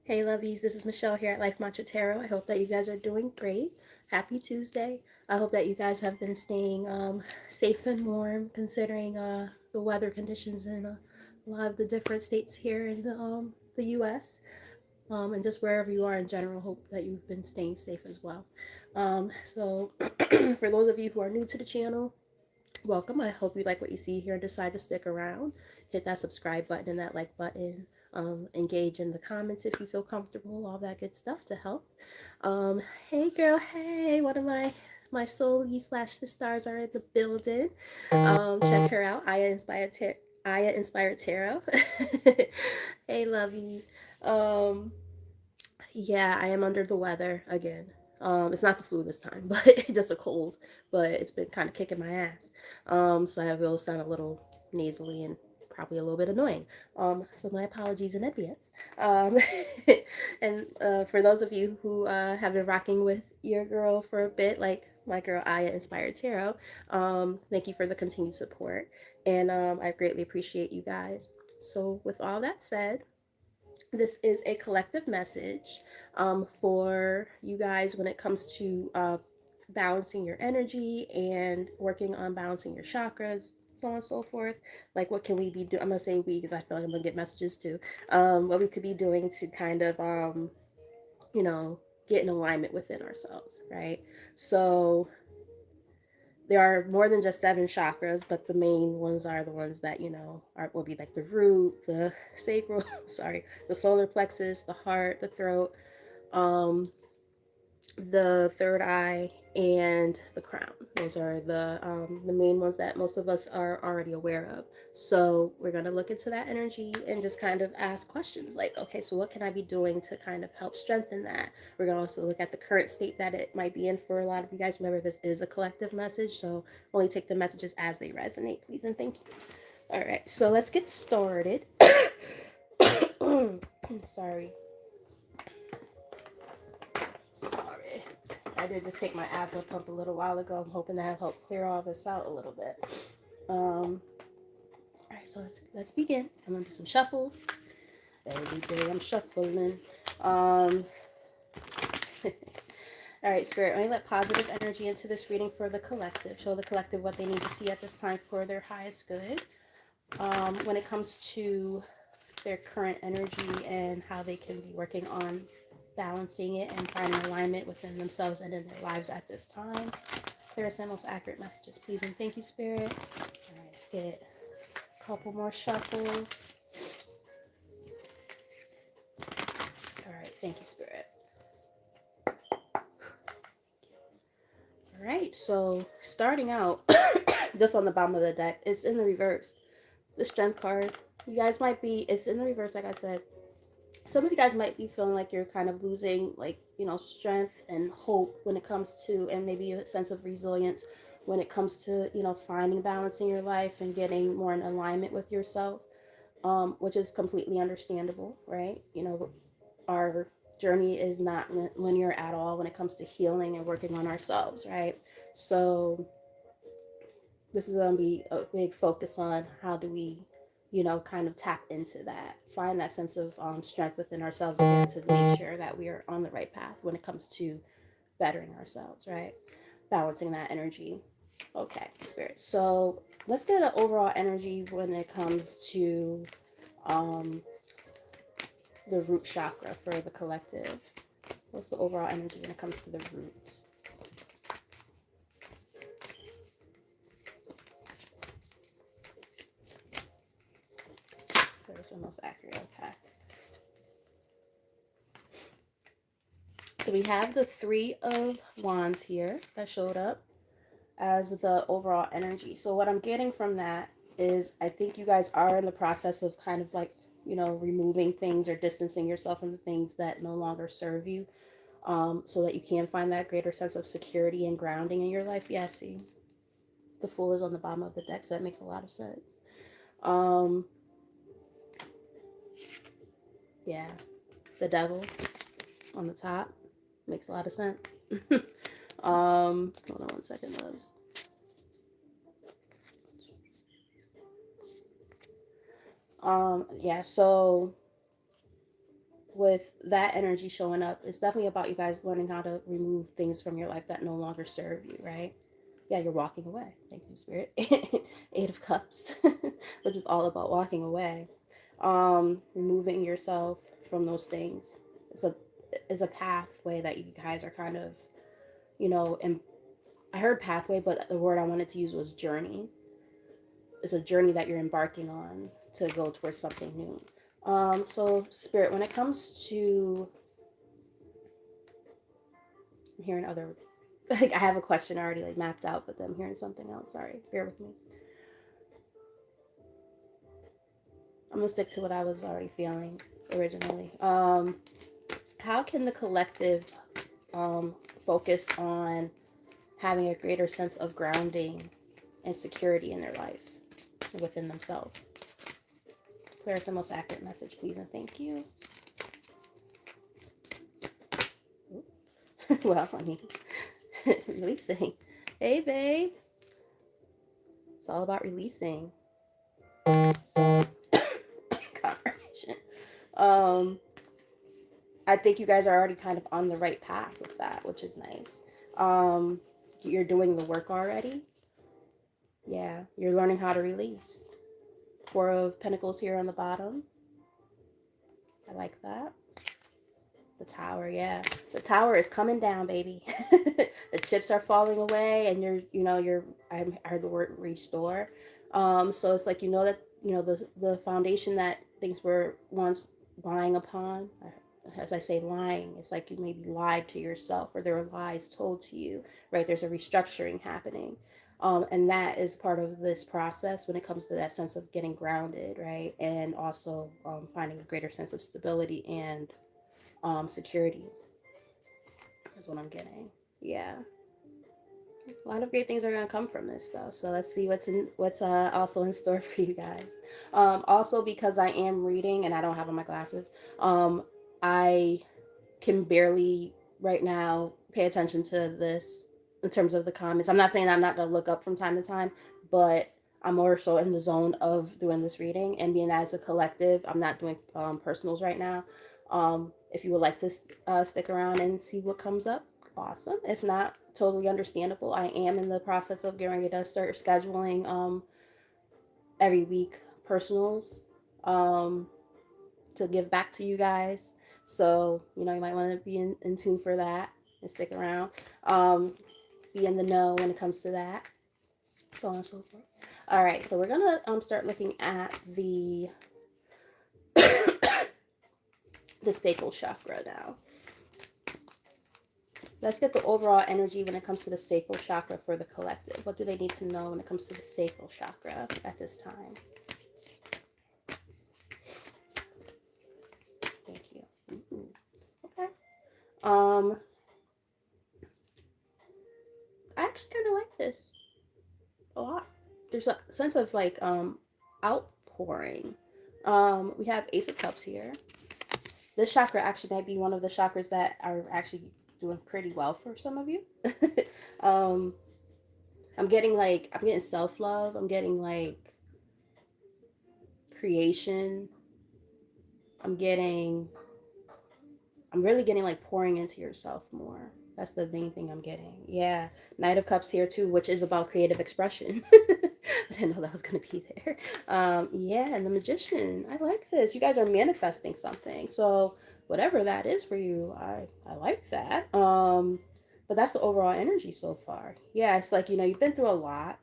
Hey lovies, this is Michelle here at Life Mantra Tarot. I hope that you guys are doing great. Happy Tuesday. I hope that you guys have been staying safe and warm considering the weather conditions in a lot of the different states here in the U.S. And just wherever you are in general. Hope that you've been staying safe as well. So for those of you who are new to the channel, welcome. I hope you like what you see here and decide to stick around. Hit that subscribe button and that like button. Engage in the comments if you feel comfortable, all that good stuff to help. Hey girl, hey, one of my soulies slash the stars are in the building. Check her out, Aya Inspired Tarot. Hey lovey. Um, yeah, I am under the weather again. It's not the flu this time, but just a cold. But it's been kind of kicking my ass. So I will sound a little nasally and probably a little bit annoying. So my apologies in advance. And for those of you who have been rocking with your girl for a bit, like my girl Aya Inspired Tarot, thank you for the continued support, and I greatly appreciate you guys. So with all that said, this is a collective message for you guys when it comes to balancing your energy and working on balancing your chakras, so on and so forth. Like, what can we be doing? I'm gonna say we because I feel like I'm gonna get messages too. What we could be doing to kind of you know, get in alignment within ourselves, right? So there are more than just 7 chakras, but the main ones are the ones that, will be like the root, the sacral, sorry, the solar plexus, the heart, the throat, um, the third eye, and the crown. Those are the main ones that most of us are already aware of. So we're going to look into that energy and just kind of ask questions like, okay, so what can I be doing to kind of help strengthen that? We're going to also look at the current state that it might be in for a lot of you guys. Remember, this is a collective message, so only take the messages as they resonate, please and thank you. All right, so let's get started. Sorry. Sorry. I did just take my asthma pump a little while ago. I'm hoping that'll help clear all this out a little bit. All right, so let's begin. I'm gonna do some shuffles. Every day I'm shuffling. All right, Spirit, let me let positive energy into this reading for the collective. Show the collective what they need to see at this time for their highest good. When it comes to their current energy and how they can be working on balancing it and finding alignment within themselves and in their lives at this time. Clearest and most accurate messages, please and thank you, Spirit. All right, let's get a couple more shuffles. All right, thank you, Spirit. All right, so starting out, just on the bottom of the deck, it's in the reverse. The Strength card. You guys might be, it's in the reverse, like I said. Some of you guys might be feeling like you're kind of losing, like, strength and hope when it comes to, and maybe a sense of resilience when it comes to, finding balance in your life and getting more in alignment with yourself, which is completely understandable, right? Our journey is not linear at all when it comes to healing and working on ourselves, right? So this is going to be a big focus on how do we, kind of tap into that, find that sense of strength within ourselves again to make sure that we are on the right path when it comes to bettering ourselves, right? Balancing that energy. Okay, Spirit. So let's get an overall energy when it comes to the root chakra for the collective. What's the overall energy when it comes to the root? First and most accurate. Okay. So we have the 3 of Wands here that showed up as the overall energy. So what I'm getting from that is I think you guys are in the process of kind of like, removing things or distancing yourself from the things that no longer serve you, so that you can find that greater sense of security and grounding in your life. Yeah, see, the Fool is on the bottom of the deck, so that makes a lot of sense. Yeah, the Devil on the top makes a lot of sense. Hold on one second, loves. Yeah, so with that energy showing up, it's definitely about you guys learning how to remove things from your life that no longer serve you, right? Yeah, you're walking away. Thank you, Spirit. Eight of Cups, which is all about walking away. Removing yourself from those things is a pathway that you guys are kind of, and I heard pathway, but the word I wanted to use was journey. It's a journey that you're embarking on to go towards something new. So Spirit, when it comes to, I'm hearing other, like I have a question already like mapped out, but then I'm hearing something else. Sorry, bear with me. I'm gonna stick to what I was already feeling originally. How can the collective focus on having a greater sense of grounding and security in their life within themselves? Clear us the most accurate message, please, and thank you. Well, I mean, releasing. Hey, babe. It's all about releasing. So, confirmation. I think you guys are already kind of on the right path with that, which is nice. You're doing the work already. Yeah, you're learning how to release. Four of Pentacles here on the bottom. I like that. The Tower, yeah. The Tower is coming down, baby. The chips are falling away, and I heard the word restore. So it's like, that, the foundation that things were once lying upon, as I say lying, it's like you maybe lied to yourself, or there were lies told to you, right? There's a restructuring happening. And that is part of this process when it comes to that sense of getting grounded, right? And also finding a greater sense of stability and security is what I'm getting. Yeah, a lot of great things are going to come from this though, so let's see what's also in store for you guys. Also, because I am reading and I don't have on my glasses, I can barely right now pay attention to this in terms of the comments. I'm not saying I'm not going to look up from time to time, but I'm more so in the zone of doing this reading and being as a collective. I'm not doing personals right now. If you would like to stick around and see what comes up, awesome. If not, totally understandable. I am in the process of getting ready to start scheduling every week personals to give back to you guys. So, you might want to be in tune for that and stick around. Be in the know when it comes to that. So on and so forth. All right, so we're going to start looking at the the sacral chakra now. Let's get the overall energy when it comes to the sacral chakra for the collective. What do they need to know when it comes to the sacral chakra at this time? Thank you. Okay. I actually kind of like this a lot. There's a sense of like outpouring. We have Ace of Cups here. This chakra actually might be one of the chakras that are actually doing pretty well for some of you. I'm getting self-love. I'm getting like creation. I'm really getting like pouring into yourself more. That's the main thing I'm getting. Yeah. Knight of Cups here too, which is about creative expression. I didn't know that was going to be there. Yeah, and the Magician. I like this. You guys are manifesting something. So whatever that is for you, I like that. But that's the overall energy so far. Yeah, it's like, you've been through a lot.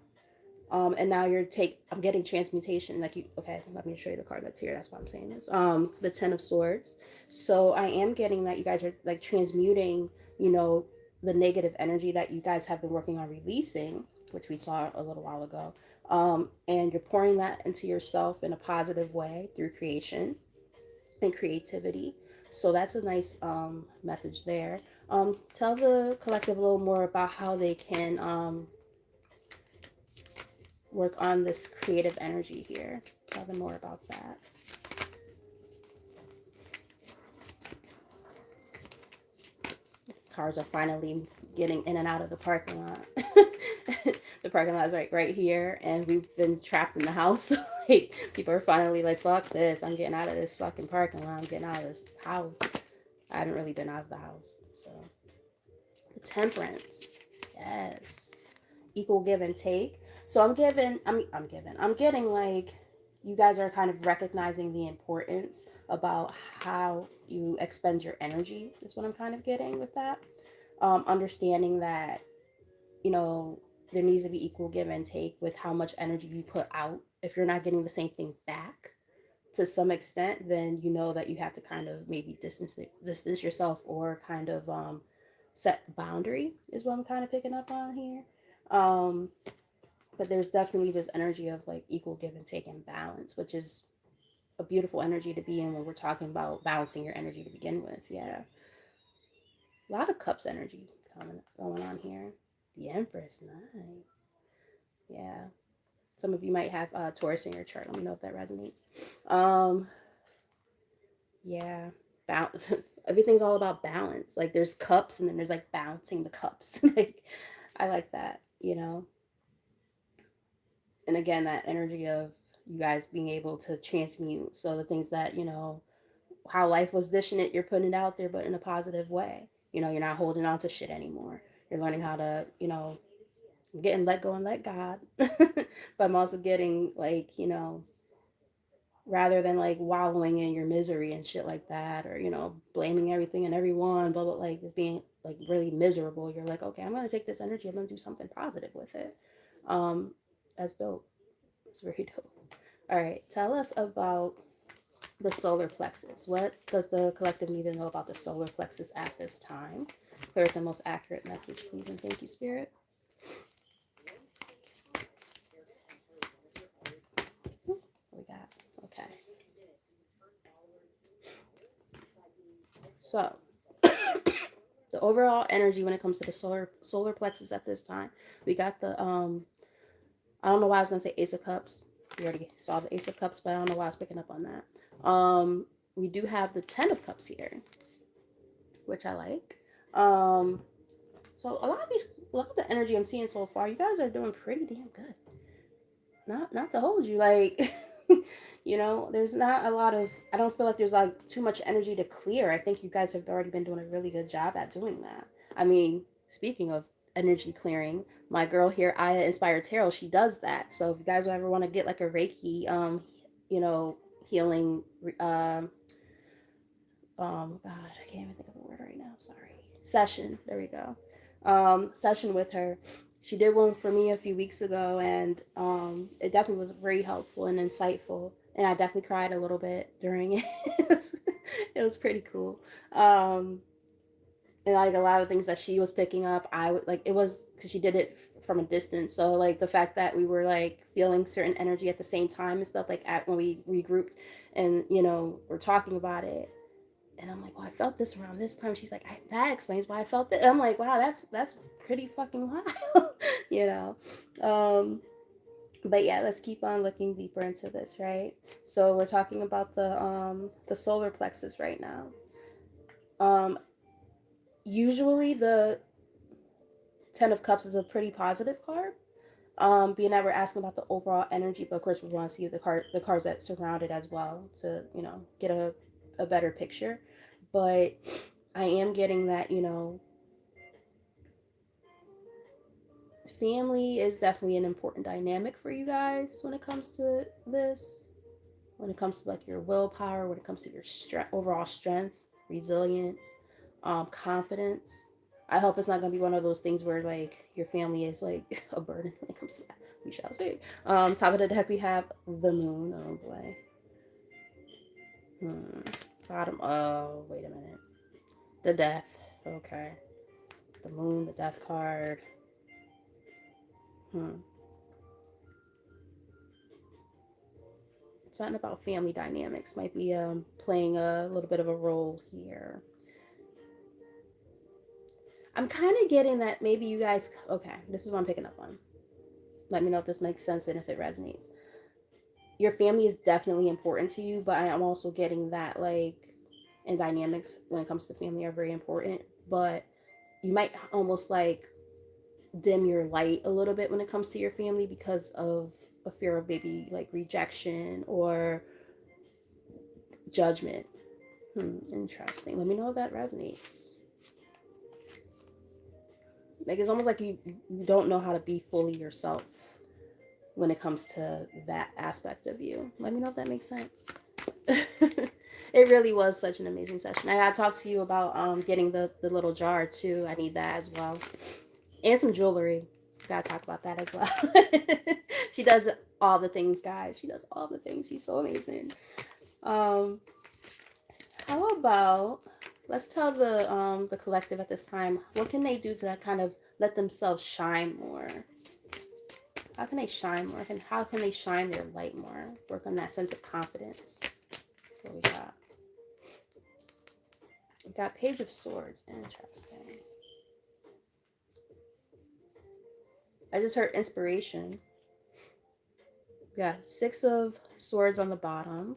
And now I'm getting transmutation. Okay, let me show you the card that's here. That's why I'm saying this. The Ten of Swords. So I am getting that you guys are like transmuting, the negative energy that you guys have been working on releasing, which we saw a little while ago. And you're pouring that into yourself in a positive way through creation and creativity. So that's a nice message there. Tell the collective a little more about how they can work on this creative energy here. Tell them more about that. Cars are finally getting in and out of the parking lot. The parking lot is right here, and we've been trapped in the house. Like, people are finally like, fuck this. I'm getting out of this fucking parking lot. I'm getting out of this house. I haven't really been out of the house. So, the temperance. Yes. Equal give and take. So I'm getting like, you guys are kind of recognizing the importance about how you expend your energy, is what I'm kind of getting with that. Understanding that, you know, there needs to be equal give and take with how much energy you put out. If you're not getting the same thing back to some extent, then you know that you have to kind of maybe distance yourself, or kind of set boundary, is what I'm kind of picking up on here. Um, but there's definitely this energy of like equal give and take and balance, which is a beautiful energy to be in when we're talking about balancing your energy to begin with. Yeah, a lot of cups energy going on here. The Empress, nice. Yeah, some of you might have Taurus in your chart. Let me know if that resonates. Um, yeah, everything's all about balance. Like, there's cups, and then there's like balancing the cups. Like, I like that, you know. And again, that energy of you guys being able to transmute. So the things that, you know, how life was dishing it, you're putting it out there, but in a positive way. You know, you're not holding on to shit anymore. You're learning how to, you know, getting let go and let God. But I'm also getting like, you know, rather than like wallowing in your misery and shit like that, or, you know, blaming everything and everyone, but like being like really miserable, you're like, okay, I'm gonna take this energy, I'm gonna do something positive with it. Um, that's dope. It's very dope. All right, tell us about the solar plexus. What does the collective need to know about the solar plexus at this time? Clearest and most accurate message, please, and thank you, Spirit. What we got? Okay. So, the overall energy when it comes to the solar plexus at this time, we got the I don't know why I was gonna say Ace of Cups. We already saw the Ace of Cups, but I don't know why I was picking up on that. We do have the Ten of Cups here, which I like. Um, So a lot of the energy I'm seeing so far, you guys are doing pretty damn good. Not to hold you, like, you know, there's not a lot of. I don't feel like there's like too much energy to clear. I think you guys have already been doing a really good job at doing that. I mean, speaking of energy clearing, my girl here, Aya Inspired Tarot, she does that. So if you guys ever want to get like a Reiki, you know, healing, God, I can't even think of the word right now. Sorry. Session. There we go. Session with her. She did one for me a few weeks ago, and it definitely was very helpful and insightful. And I definitely cried a little bit during it. It was pretty cool. Um, and like a lot of things that she was picking up, I would like, it was because she did it from a distance. So like the fact that we were like feeling certain energy at the same time and stuff, like at when we regrouped, and you know, we're talking about it, and I'm like, well, I felt this around this time. She's like, that explains why I felt it. I'm like, wow, that's pretty fucking wild, you know. But yeah, let's keep on looking deeper into this, right? So we're talking about the solar plexus right now. Um, Usually the Ten of Cups is a pretty positive card. Being that we're asking about the overall energy, but of course we want to see the cards that surround it as well to, you know, get a better picture. But I am getting that, you know, family is definitely an important dynamic for you guys when it comes to this. When it comes to like your willpower, when it comes to your overall strength, resilience, confidence. I hope it's not gonna be one of those things where like your family is like a burden when it comes to that. We shall see. Top of the deck we have the moon. Oh boy. Bottom. Oh, wait a minute. The death. Okay. The moon, the death card. Hmm. Something about family dynamics might be playing a little bit of a role here. I'm kind of getting that maybe you guys. Okay, this is what I'm picking up on. Let me know if this makes sense and if it resonates. Your family is definitely important to you, but I am also getting that like, and dynamics when it comes to family are very important. But you might almost like dim your light a little bit when it comes to your family because of a fear of maybe like rejection or judgment. Interesting. Let me know if that resonates. Like it's almost like you don't know how to be fully yourself when it comes to that aspect of you. Let me know if that makes sense. It really was such an amazing session. I gotta talk to you about getting the little jar too. I need that as well. And some jewelry. Gotta talk about that as well. She does all the things, guys. She does all the things. She's so amazing. Um, how about let's tell the collective at this time, what can they do to kind of let themselves shine more? How can they shine more? How can they shine their light more? Work on that sense of confidence. What we got? We got Page of Swords. Interesting. I just heard inspiration. Yeah, Six of Swords on the bottom.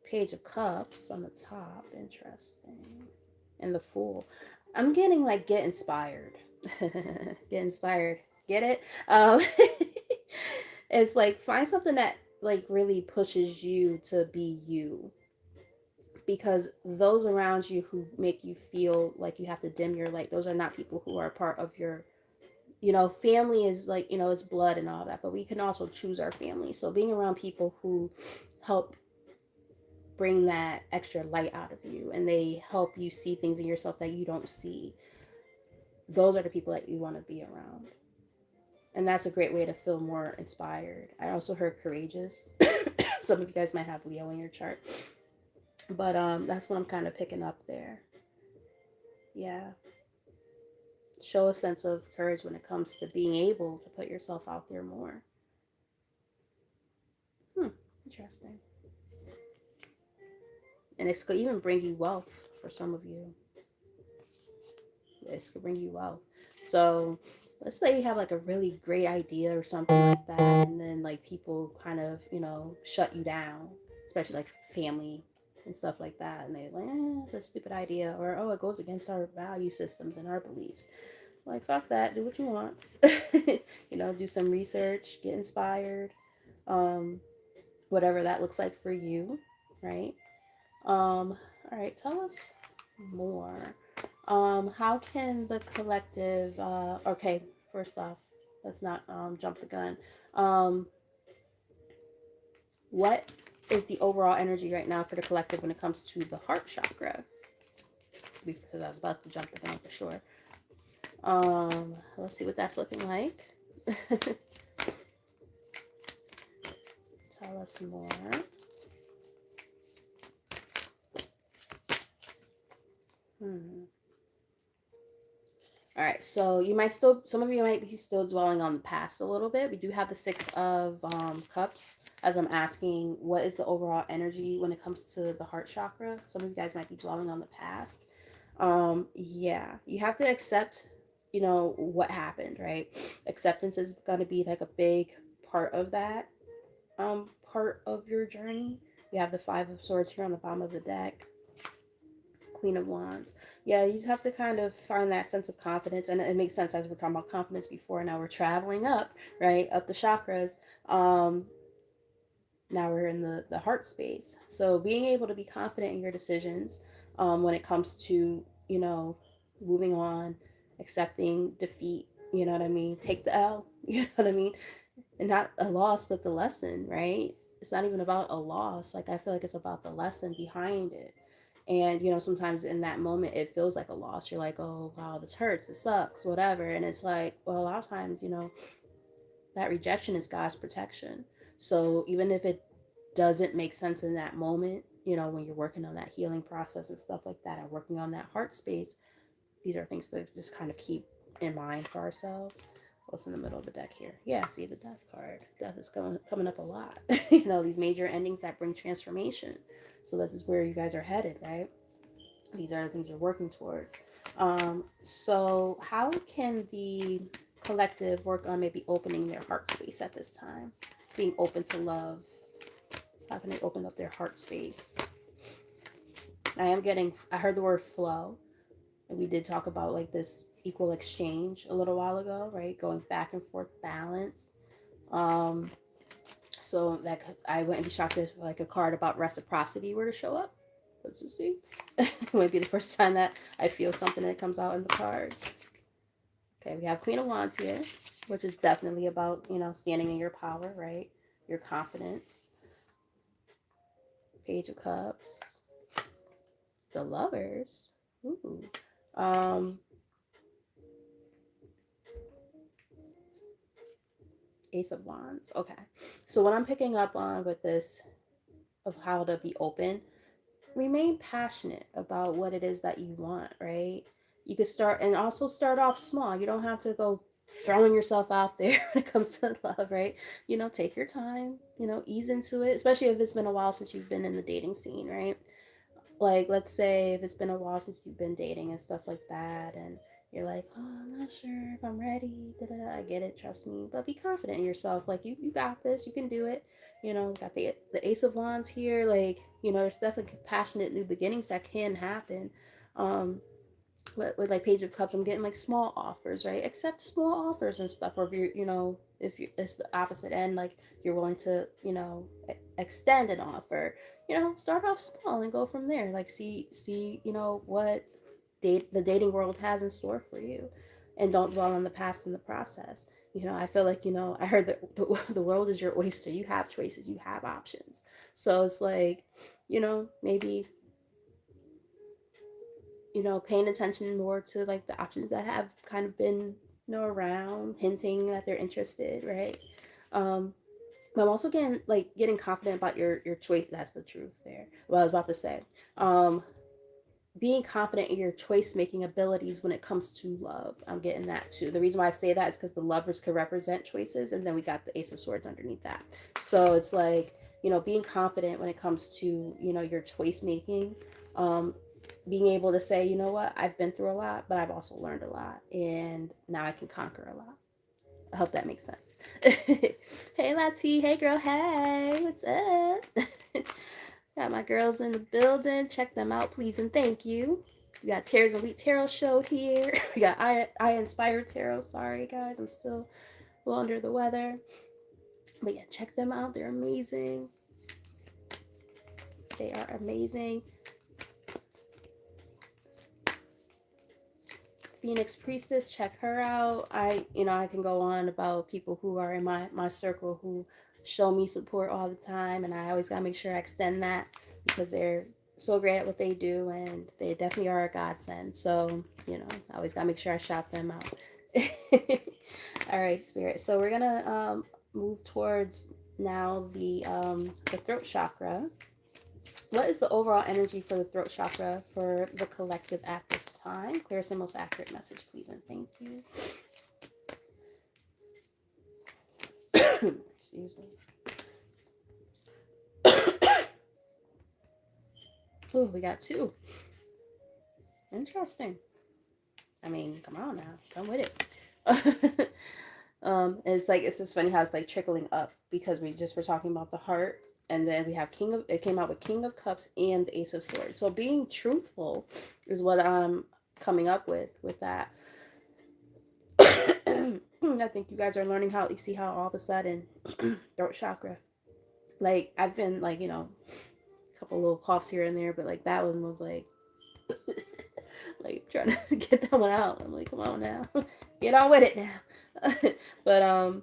Page of Cups on the top. Interesting. And the Fool. I'm getting like get inspired. Get inspired. Get it? It's like find something that like really pushes you to be you. Because those around you who make you feel like you have to dim your light, those are not people who are a part of your, family is like, it's blood and all that, but we can also choose our family. So being around people who help bring that extra light out of you and they help you see things in yourself that you don't see, those are the people that you want to be around. And that's a great way to feel more inspired. I also heard courageous. Some of you guys might have Leo in your chart. But that's what I'm kind of picking up there. Yeah. Show a sense of courage when it comes to being able to put yourself out there more. Interesting. And it's could even bring you wealth for some of you. This could bring you wealth. So let's say you have like a really great idea or something like that, and then like people kind of, shut you down, especially like family and stuff like that. And they're like, it's a stupid idea, or oh, it goes against our value systems and our beliefs. Like, fuck that, do what you want. Do some research, get inspired, whatever that looks like for you, right? All right, tell us more. How can the collective, okay, first off, let's not jump the gun. What is the overall energy right now for the collective when it comes to the heart chakra? Because I was about to jump the gun for sure. Let's see what that's looking like. Tell us more. All right, so some of you might be still dwelling on the past a little bit. We do have the Six of Cups as I'm asking, what is the overall energy when it comes to the heart chakra? Some of you guys might be dwelling on the past. Yeah, you have to accept, what happened, right? Acceptance is going to be like a big part of that part of your journey. We have the Five of Swords here on the bottom of the deck. Queen of Wands. Yeah, you just have to kind of find that sense of confidence. And it makes sense as we're talking about confidence before. Now we're traveling up, right? Up the chakras. Now we're in the heart space. So being able to be confident in your decisions when it comes to, moving on, accepting defeat, you know what I mean? Take the L, you know what I mean? And not a loss, but the lesson, right? It's not even about a loss. Like, I feel like it's about the lesson behind it. And, sometimes in that moment, it feels like a loss. You're like, oh, wow, this hurts. It sucks, whatever. And it's like, well, a lot of times, that rejection is God's protection. So even if it doesn't make sense in that moment, when you're working on that healing process and stuff like that and working on that heart space, these are things to just kind of keep in mind for ourselves. What's in the middle of the deck here? Yeah, see the Death card. Death is coming up a lot. These major endings that bring transformation. So this is where you guys are headed, right? These are the things you're working towards. So how can the collective work on maybe opening their heart space at this time? Being open to love. How can they open up their heart space? I heard the word flow. And we did talk about like this equal exchange a little while ago, right? Going back and forth balance. So that I wouldn't be shocked if like a card about reciprocity were to show up. Let's just see. It wouldn't be the first time that I feel something that comes out in the cards. Okay, we have Queen of Wands here, which is definitely about, standing in your power, right? Your confidence. Page of Cups. The Lovers. Ooh. Um, Ace of Wands. Okay. So what I'm picking up on with this of how to be open, remain passionate about what it is that you want, right? You could start and also start off small. You don't have to go throwing yourself out there when it comes to love, right? Take your time, ease into it, especially if it's been a while since you've been in the dating scene, right? Like, let's say if it's been a while since you've been dating and stuff like that, and you're like, oh, I'm not sure if I'm ready. Da-da-da. I get it, trust me, but be confident in yourself. Like, you got this, you can do it. Got the Ace of Wands here. Like, there's definitely passionate new beginnings that can happen. Um, with like Page of Cups, I'm getting like small offers, right? Accept small offers and stuff. Or if if you it's the opposite end, like you're willing to, extend an offer, start off small and go from there. Like see, what the dating world has in store for you, and don't dwell on the past in the process. I feel like, I heard that the world is your oyster. You have choices, you have options. So it's like, maybe paying attention more to like the options that have kind of been, around, hinting that they're interested, right? Um, but I'm also getting confident about your choice. That's the truth there. What I was about to say. Being confident in your choice making abilities when it comes to love. I'm getting that too. The reason why I say that is because the Lovers could represent choices, and then we got the Ace of Swords underneath that. So it's like, being confident when it comes to, your choice making. Um, Being able to say, you know what, I've been through a lot, but I've also learned a lot, and now I can conquer a lot. I hope that makes sense. Hey, Lati. Hey, girl. Hey, what's up? Got my girls in the building. Check them out, please, and thank you. We got Tara's Elite Tarot Show here. We got I Inspired Tarot. Sorry, guys. I'm still a little under the weather. But yeah, check them out. They're amazing. They are amazing. Phoenix Priestess, check her out. I can go on about people who are in my circle who show me support all the time, and I always gotta make sure I extend that because they're so great at what they do, and they definitely are a godsend. So, I always gotta make sure I shout them out. All right, Spirit. So we're gonna move towards now the throat chakra. What is the overall energy for the throat chakra for the collective at this time? Clearest and most accurate message, please, and thank you. Excuse me. Oh, we got two. Interesting. I mean, come on now. Come with it. It's just funny how it's like trickling up because we just were talking about the heart, and then we have it came out with King of Cups and the Ace of Swords. So being truthful is what I'm coming up with that. I think you guys are learning how you see how all of a sudden throat chakra, like I've been like, a couple little coughs here and there, but like that one was like like trying to get that one out. I'm like, come on now. Get on with it now. But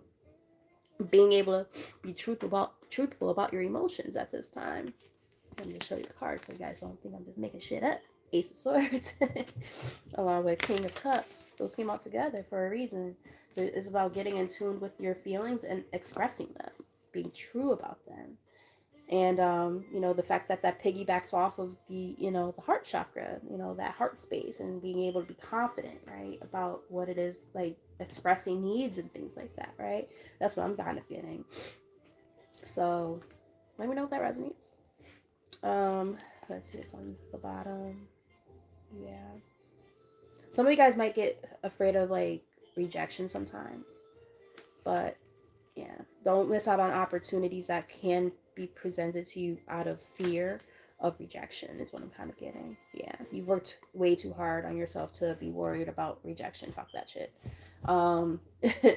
being able to be truthful about your emotions at this time. Let me show you the cards so you guys don't think I'm just making shit up. Ace of Swords along with King of Cups. Those came out together for a reason. It's about getting in tune with your feelings and expressing them, being true about them. And the fact that piggybacks off of the heart chakra, that heart space, and being able to be confident, right, about what it is, like expressing needs and things like that, right? That's what I'm kind of getting. So let me know if that resonates. Let's see this on the bottom. Yeah. Some of you guys might get afraid of like rejection sometimes, but yeah, don't miss out on opportunities that can be presented to you out of fear of rejection is what I'm kind of getting. Yeah, you've worked way too hard on yourself to be worried about rejection. Fuck that shit.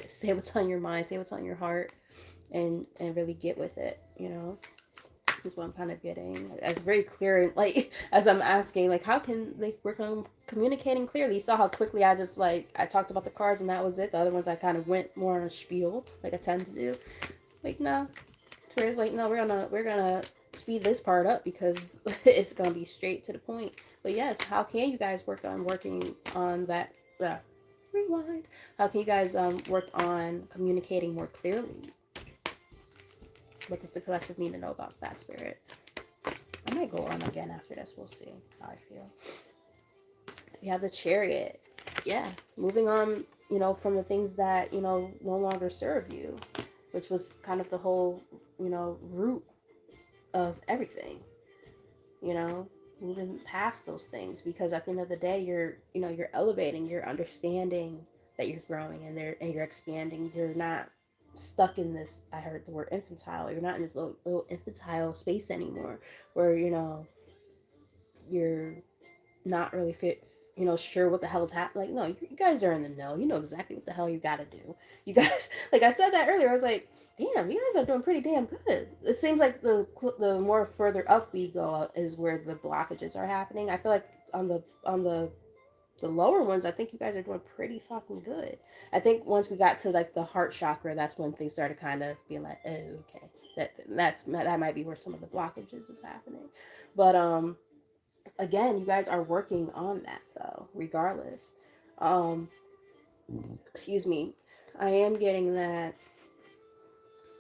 Say what's on your mind, say what's on your heart, and really get with it, you know. Is what I'm kind of getting. It's very clear, like as I'm asking, like how can they work on communicating clearly? You saw how quickly I just like I talked about the cards and that was it. The other ones I kind of went more on a spiel, like I tend to do. Like no, Twitters like no, we're gonna speed this part up because it's gonna be straight to the point. But yes, how can you guys working on that? Rewind. How can you guys work on communicating more clearly? What does the collective need to know about that, spirit? I might go on again after this. We'll see how I feel. We have the Chariot. Yeah, moving on, you know, from the things that, you know, no longer serve you, which was kind of the whole, you know, root of everything, you know, moving past those things because at the end of the day, you know, you're elevating, you're understanding that you're growing and you're expanding. You're not stuck in this, I heard the word infantile, you're not in this little infantile space anymore where, you know, you're not really fit, you know, sure what the hell is happening. Like, no, you guys are in the know. You know exactly what the hell you got to do. You guys, like I said that earlier, I was like, damn, you guys are doing pretty damn good. It seems like the more further up we go is where the blockages are happening. I feel like on the lower ones, I think you guys are doing pretty fucking good. I think once we got to like the heart chakra, that's when things started kind of being like, oh, okay, that might be where some of the blockages is happening. But again, you guys are working on that though, regardless. Um, excuse me. I am getting that,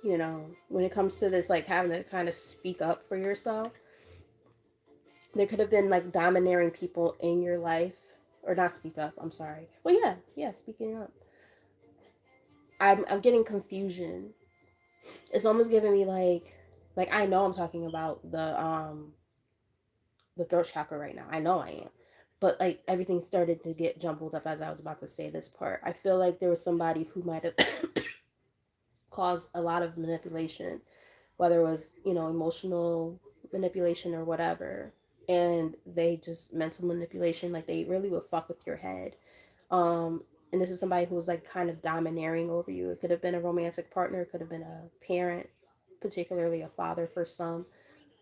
you know, when it comes to this, like having to kind of speak up for yourself, there could have been like domineering people in your life, or not speak up. I'm sorry. Well, yeah, speaking up. I'm getting confusion. It's almost giving me like I know I'm talking about the throat chakra right now. I know I am. But like everything started to get jumbled up as I was about to say this part. I feel like there was somebody who might have caused a lot of manipulation, whether it was, you know, emotional manipulation or whatever. And they just mental manipulation, like they really would fuck with your head. And this is somebody who was like kind of domineering over you. It could have been a romantic partner, it could have been a parent, particularly a father for some.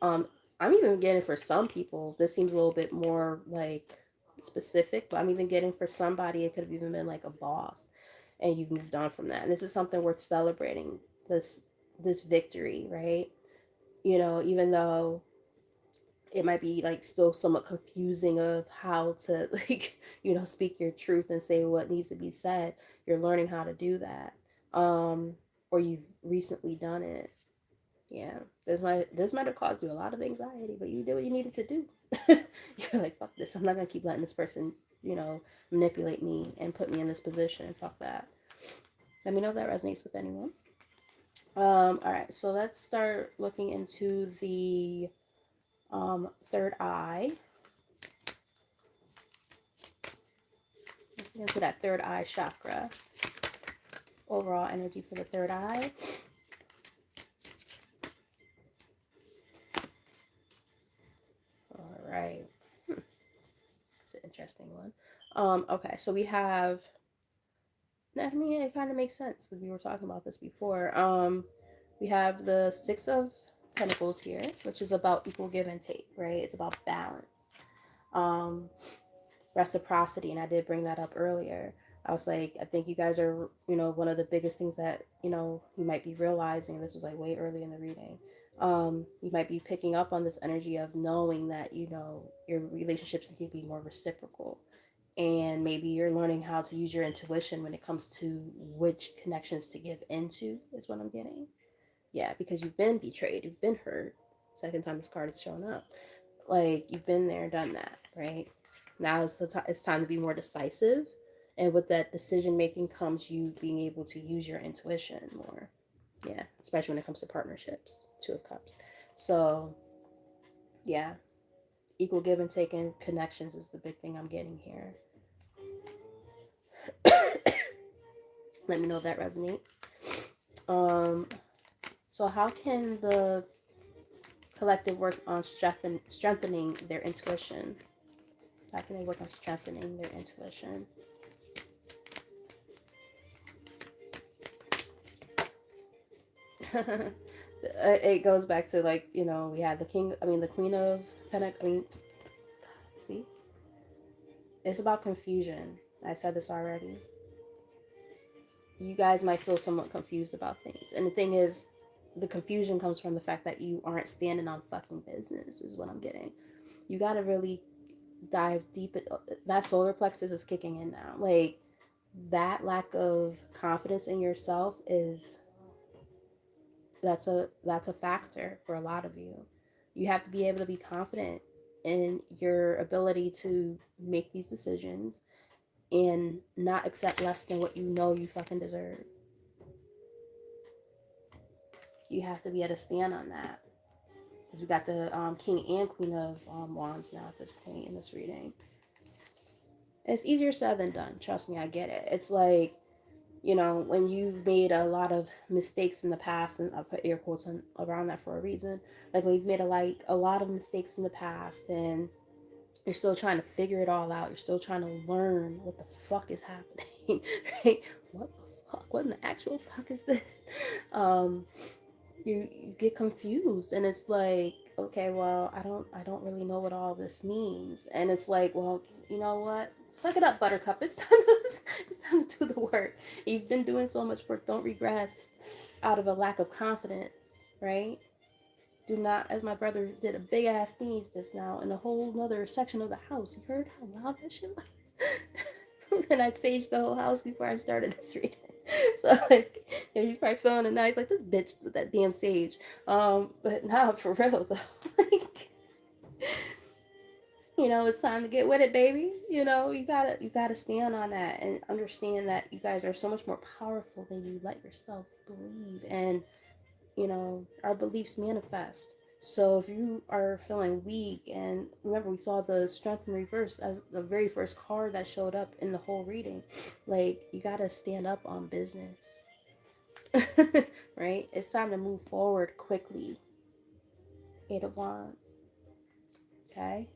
Um, I'm even getting for some people, this seems a little bit more like specific, but I'm even getting for somebody, it could have even been like a boss, and you've moved on from that. And this is something worth celebrating. This victory, right? You know, even though it might be like still somewhat confusing of how to like, you know, speak your truth and say what needs to be said. You're learning how to do that. Or you've recently done it. Yeah, this might have caused you a lot of anxiety, but you did what you needed to do. You're like, fuck this. I'm not gonna keep letting this person, you know, manipulate me and put me in this position. Fuck that. Let me know if that resonates with anyone. All right, so let's start looking into the third eye. Let's get into that third eye chakra. Overall energy for the third eye. All right. It's an interesting one. Okay, so we have, I mean, it kind of makes sense because we were talking about this before. We have the Six of Pentacles here, which is about equal give and take, right? It's about balance, um, reciprocity, and I did bring that up earlier. I was like, I think you guys are, you know, one of the biggest things that, you know, you might be realizing. This was like way early in the reading. You might be picking up on this energy of knowing that, you know, your relationships need to be more reciprocal, and maybe you're learning how to use your intuition when it comes to which connections to give into is what I'm getting. Yeah, because you've been betrayed, you've been hurt. Second time this card has shown up, like you've been there, done that, right? Now it's time to be more decisive, and with that decision making comes you being able to use your intuition more. Yeah, especially when it comes to partnerships. Two of Cups. So yeah, equal give and take in connections is the big thing I'm getting here. Let me know if that resonates. Um, so how can the collective work on strengthening their intuition? How can they work on strengthening their intuition? It goes back to, like, you know, we had the the queen of see, it's about confusion. I said this already. You guys might feel somewhat confused about things. And the thing is, the confusion comes from the fact that you aren't standing on fucking business, is what I'm getting. You got to really dive deep. That solar plexus is kicking in now. Like, that lack of confidence in yourself is, that's a factor for a lot of you. You have to be able to be confident in your ability to make these decisions and not accept less than what you know you fucking deserve. You have to be able to stand on that. Because we got the king and queen of wands now at this point in this reading. It's easier said than done. Trust me, I get it. It's like, you know, when you've made a lot of mistakes in the past, and I'll put air quotes on, around that for a reason. Like, when you've made a lot of mistakes in the past, and you're still trying to figure it all out. You're still trying to learn what the fuck is happening, right? What the fuck? What in the actual fuck is this? You get confused, and it's like, okay, well, I don't really know what all this means, and it's like, well, you know what? Suck it up, Buttercup. It's time to do the work. You've been doing so much work. Don't regress out of a lack of confidence, right? Do not, as my brother did a big ass sneeze just now in a whole nother section of the house. You heard how loud that shit was? And I saged the whole house before I started this reading. So, like, yeah, he's probably feeling it now. He's like, this bitch with that damn sage. But now, for real though, like, you know, it's time to get with it, baby. You know, you gotta stand on that and understand that you guys are so much more powerful than you let yourself believe. And, you know, our beliefs manifest. So if you are feeling weak, and remember, we saw the strength in reverse as the very first card that showed up in the whole reading. Like, you gotta stand up on business. Right? It's time to move forward quickly. Eight of Wands. Okay?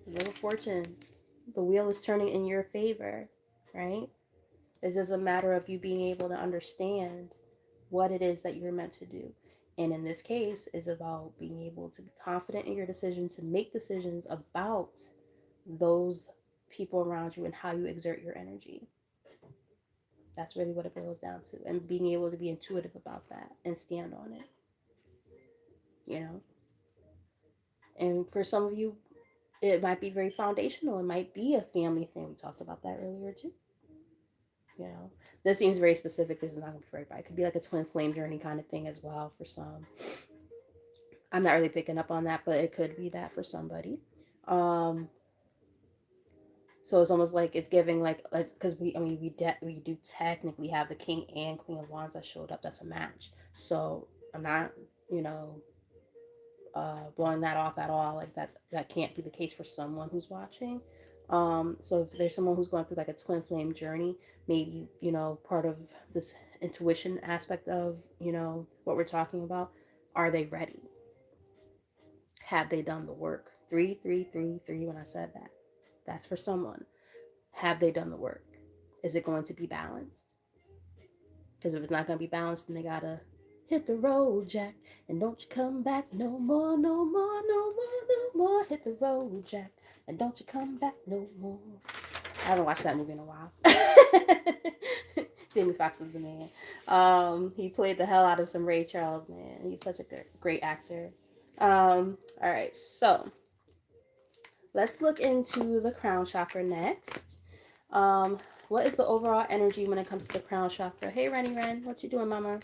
Wheel of Fortune. The wheel is turning in your favor, right? It's just a matter of you being able to understand what it is that you're meant to do. And in this case, is about being able to be confident in your decision, to make decisions about those people around you and how you exert your energy. That's really what it boils down to. And being able to be intuitive about that and stand on it. You know? And for some of you, it might be very foundational. It might be a family thing. We talked about that earlier too. You know, this seems very specific. This is not going to be for everybody. It could be like a twin flame journey kind of thing as well for some. I'm not really picking up on that, but it could be that for somebody. So it's almost like it's giving, like, because we do technically have the king and queen of wands that showed up. That's a match. So I'm not, you know, blowing that off at all. Like, that can't be the case for someone who's watching. So if there's someone who's going through like a twin flame journey, maybe, you know, part of this intuition aspect of, you know, what we're talking about, are they ready? Have they done the work? 3 3 3 3. When I said that, that's for someone. Have they done the work? Is it going to be balanced? Because if it's not going to be balanced, then they gotta hit the road, Jack, and don't you come back no more, no more, no more, no more. Hit the road, Jack, and don't you come back no more. I haven't watched that movie in a while. Jamie Foxx is the man. He played the hell out of some Ray Charles, man. He's such a great actor. All right, so let's look into the crown chakra next. What is the overall energy when it comes to the crown chakra? Hey, Rennie Ren, what you doing, mama?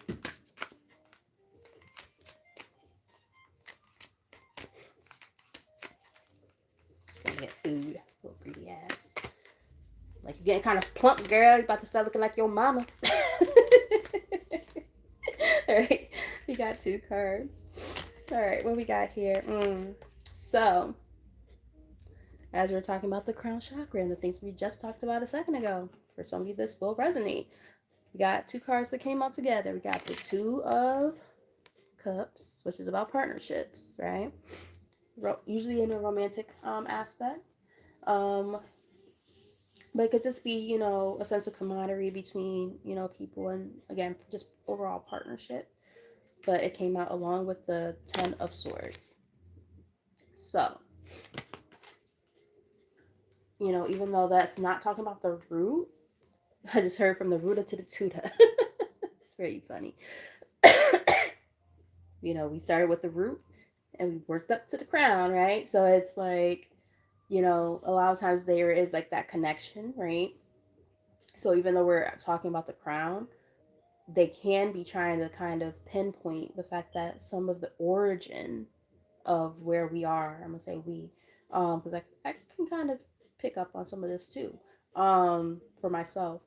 Just gonna get food, little greedy ass. Like, you're getting kind of plump, girl. You're about to start looking like your mama. All right, we got 2 cards. All right, what we got here? So, as we're talking about the crown chakra and the things we just talked about a second ago, for some of you this will resonate. We got 2 cards that came out together. We got the 2 of Cups, which is about partnerships, right? Usually in a romantic aspect. But it could just be, you know, a sense of camaraderie between, you know, people, and again, just overall partnership. But it came out along with the Ten of Swords. So, you know, even though that's not talking about the root, I just heard from the Ruta to the Tuta. It's very funny. You know, we started with the root and we worked up to the crown, right? So it's like, you know, a lot of times there is like that connection, right? So even though we're talking about the crown, they can be trying to kind of pinpoint the fact that some of the origin of where we are, I'm gonna say we, because I can kind of pick up on some of this too, for myself.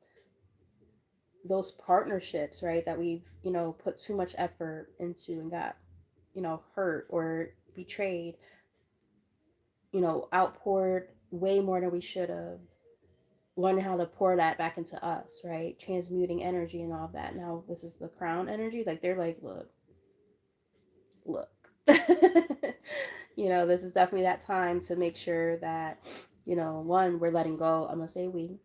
Those partnerships, right, that we've, you know, put too much effort into and got, you know, hurt or betrayed, you know, outpoured way more than we should have. Learning how to pour that back into us, right? Transmuting energy and all of that. Now, this is the crown energy. Like, they're like, look. You know, this is definitely that time to make sure that, you know, one, we're letting go. I'm going to say we,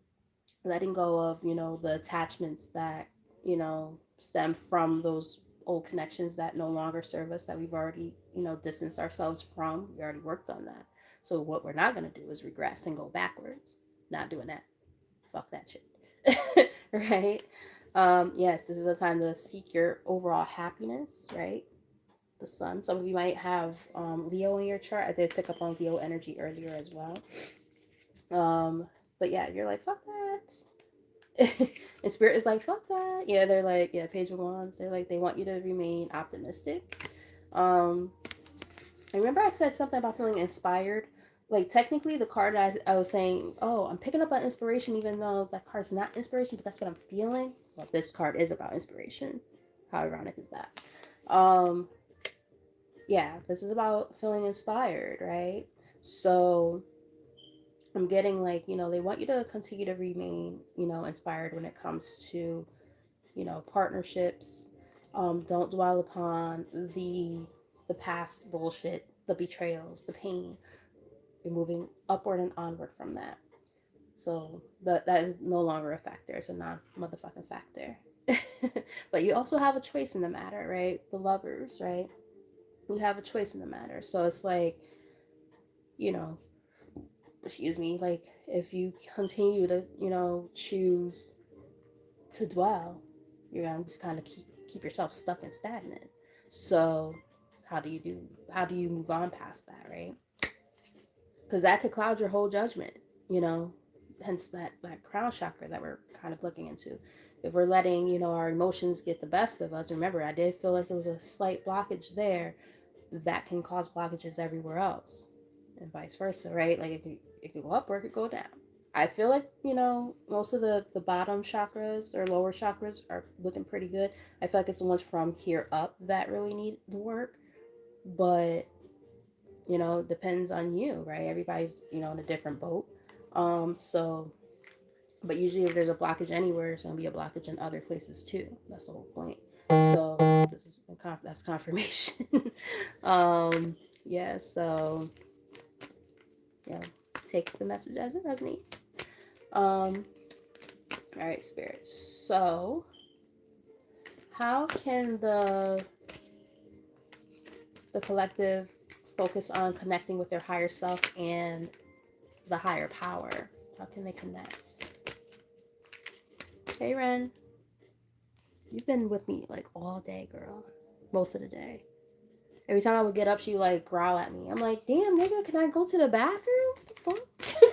letting go of, you know, the attachments that, you know, stem from those old connections that no longer serve us, that we've already, you know, distanced ourselves from. We already worked on that. So what we're not going to do is regress and go backwards. Not doing that. Fuck that shit. Right? Yes, this is a time to seek your overall happiness, right? The sun. Some of you might have Leo in your chart. I did pick up on Leo energy earlier as well. But yeah, you're like, fuck that. And spirit is like, fuck that. Yeah, they're like, yeah, Page of Wands. They're like, they want you to remain optimistic. Um, I remember I said something about feeling inspired. Like, technically, the card I was saying, oh, I'm picking up on inspiration, even though that card's not inspiration, but that's what I'm feeling. Well, this card is about inspiration. How ironic is that? Um, yeah, this is about feeling inspired, right? So I'm getting like, you know, they want you to continue to remain, you know, inspired when it comes to, you know, partnerships. Don't dwell upon the past bullshit, the betrayals, the pain. You're moving upward and onward from that. So that is no longer a factor. It's a non-motherfucking factor. But you also have a choice in the matter, right? The lovers, right? You have a choice in the matter. So it's like, you know, excuse me, like if you continue to, you know, choose to dwell, you're gonna just kind of keep yourself stuck and stagnant. So how do you move on past that, right? Because that could cloud your whole judgment, you know, hence that crown chakra that we're kind of looking into. If we're letting, you know, our emotions get the best of us, remember I did feel like there was a slight blockage there, that can cause blockages everywhere else, and vice versa, right? Like it could go up or it could go down. I feel like, you know, most of the bottom chakras or lower chakras are looking pretty good. I feel like it's the ones from here up that really need the work. But, you know, it depends on you, right? Everybody's, you know, in a different boat. So but usually if there's a blockage anywhere, there's gonna be a blockage in other places too. That's the whole point. So this is that's confirmation. um yeah, so yeah, take the message as it resonates. All right, spirit. So how can the collective focus on connecting with their higher self and the higher power? How can they connect? Hey Ren, you've been with me like all day, girl. Most of the day. Every time I would get up, she would like growl at me. I'm like, damn, nigga, can I go to the bathroom? What the fuck?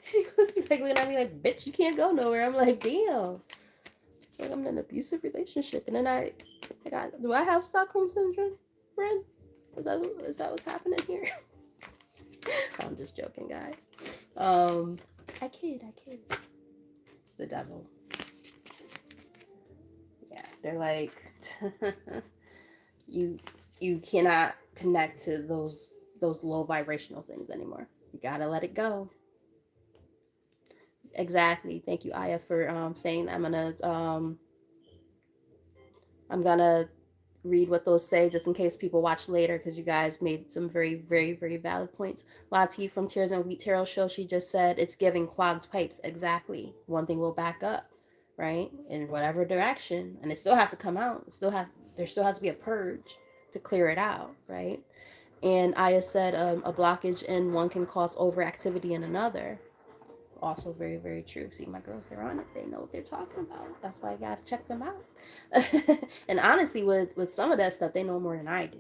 She would be like looking at me like, bitch, you can't go nowhere. I'm like, damn. It's like I'm in an abusive relationship. And then I got, do I have Stockholm syndrome, Ren? Is that what's happening here? I'm just joking, guys. I kid. The devil. Yeah, they're like, you cannot connect to those low vibrational things anymore. You gotta let it go. Exactly. Thank you, Aya, for saying that. I'm gonna read what those say just in case people watch later, because you guys made some very, very, very valid points. Lati from Tears and Wheat Tarot Show, she just said it's giving clogged pipes. Exactly. One thing will back up, right? In whatever direction. And it still has to come out. There still has to be a purge to clear it out, right? And Aya said a blockage in one can cause overactivity in another. Also very, very true. See, my girls, they're on it. They know what they're talking about. That's why I gotta check them out. And honestly, with some of that stuff, they know more than I do.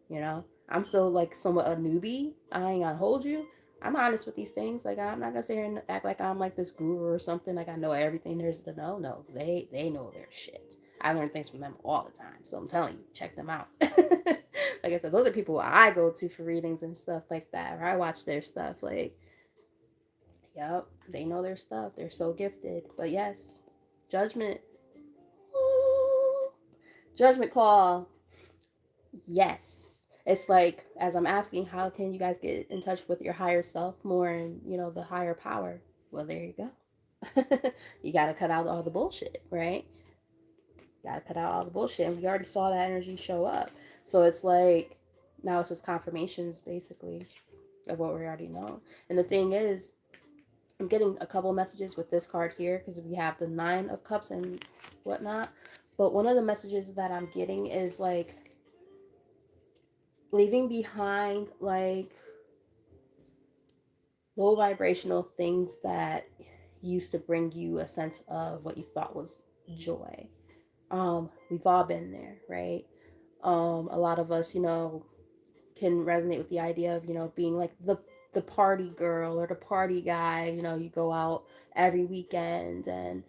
You know, I'm still like somewhat a newbie. I ain't gonna hold you. I'm honest with these things. Like, I'm not gonna sit here and act like I'm like this guru or something. Like I know everything there's to know. No, they know their shit. I learn things from them all the time. So I'm telling you, check them out. Like I said, those are people I go to for readings and stuff like that. Or I watch their stuff. Like, yep, they know their stuff. They're so gifted. But yes, judgment. Ooh. Judgment call. Yes. It's like, as I'm asking, how can you guys get in touch with your higher self more and, the higher power? Well, there you go. You got to cut out all the bullshit, right? Got to cut out all the bullshit. And we already saw that energy show up. So it's like, now it's just confirmations, basically, of what we already know. And the thing is, I'm getting a couple messages with this card here because we have the Nine of Cups and whatnot. But one of the messages that I'm getting is like leaving behind like low vibrational things that used to bring you a sense of what you thought was joy. We've all been there, right? A lot of us, can resonate with the idea of, being like the party girl or the party guy. You go out every weekend and,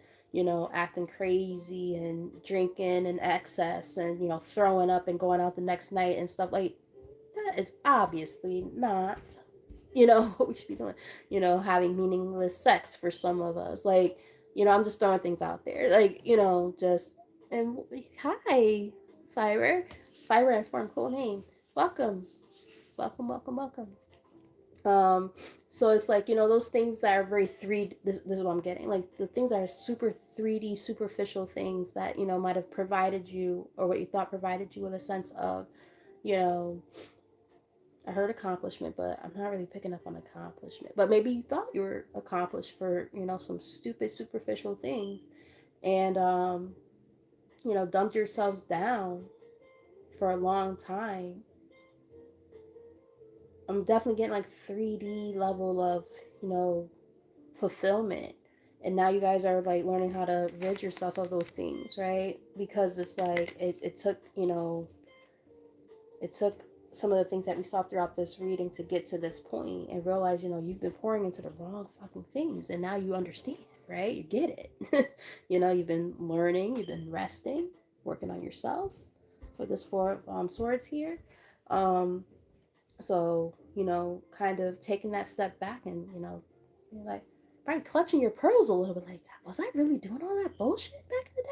acting crazy and drinking in excess and, throwing up and going out the next night and stuff. Like, that is obviously not, what we should be doing. Having meaningless sex for some of us. Like, I'm just throwing things out there. Like, just, and hi, Fiber. Fiber and Form, cool name. Welcome. Welcome. So it's like, those things that are very this is what I'm getting. Like the things that are super 3D, superficial things that, might have provided you or what you thought provided you with a sense of, I heard accomplishment, but I'm not really picking up on accomplishment. But maybe you thought you were accomplished for, some stupid, superficial things and, dumped yourselves down for a long time. I'm definitely getting like 3D level of, fulfillment. And now you guys are like learning how to rid yourself of those things, right? Because it's like it took, it took some of the things that we saw throughout this reading to get to this point and realize, you've been pouring into the wrong fucking things and now you understand, right? You get it. You've been learning, you've been resting, working on yourself with this Four of Swords here. So, kind of taking that step back and, like probably clutching your pearls a little bit like, was I really doing all that bullshit back in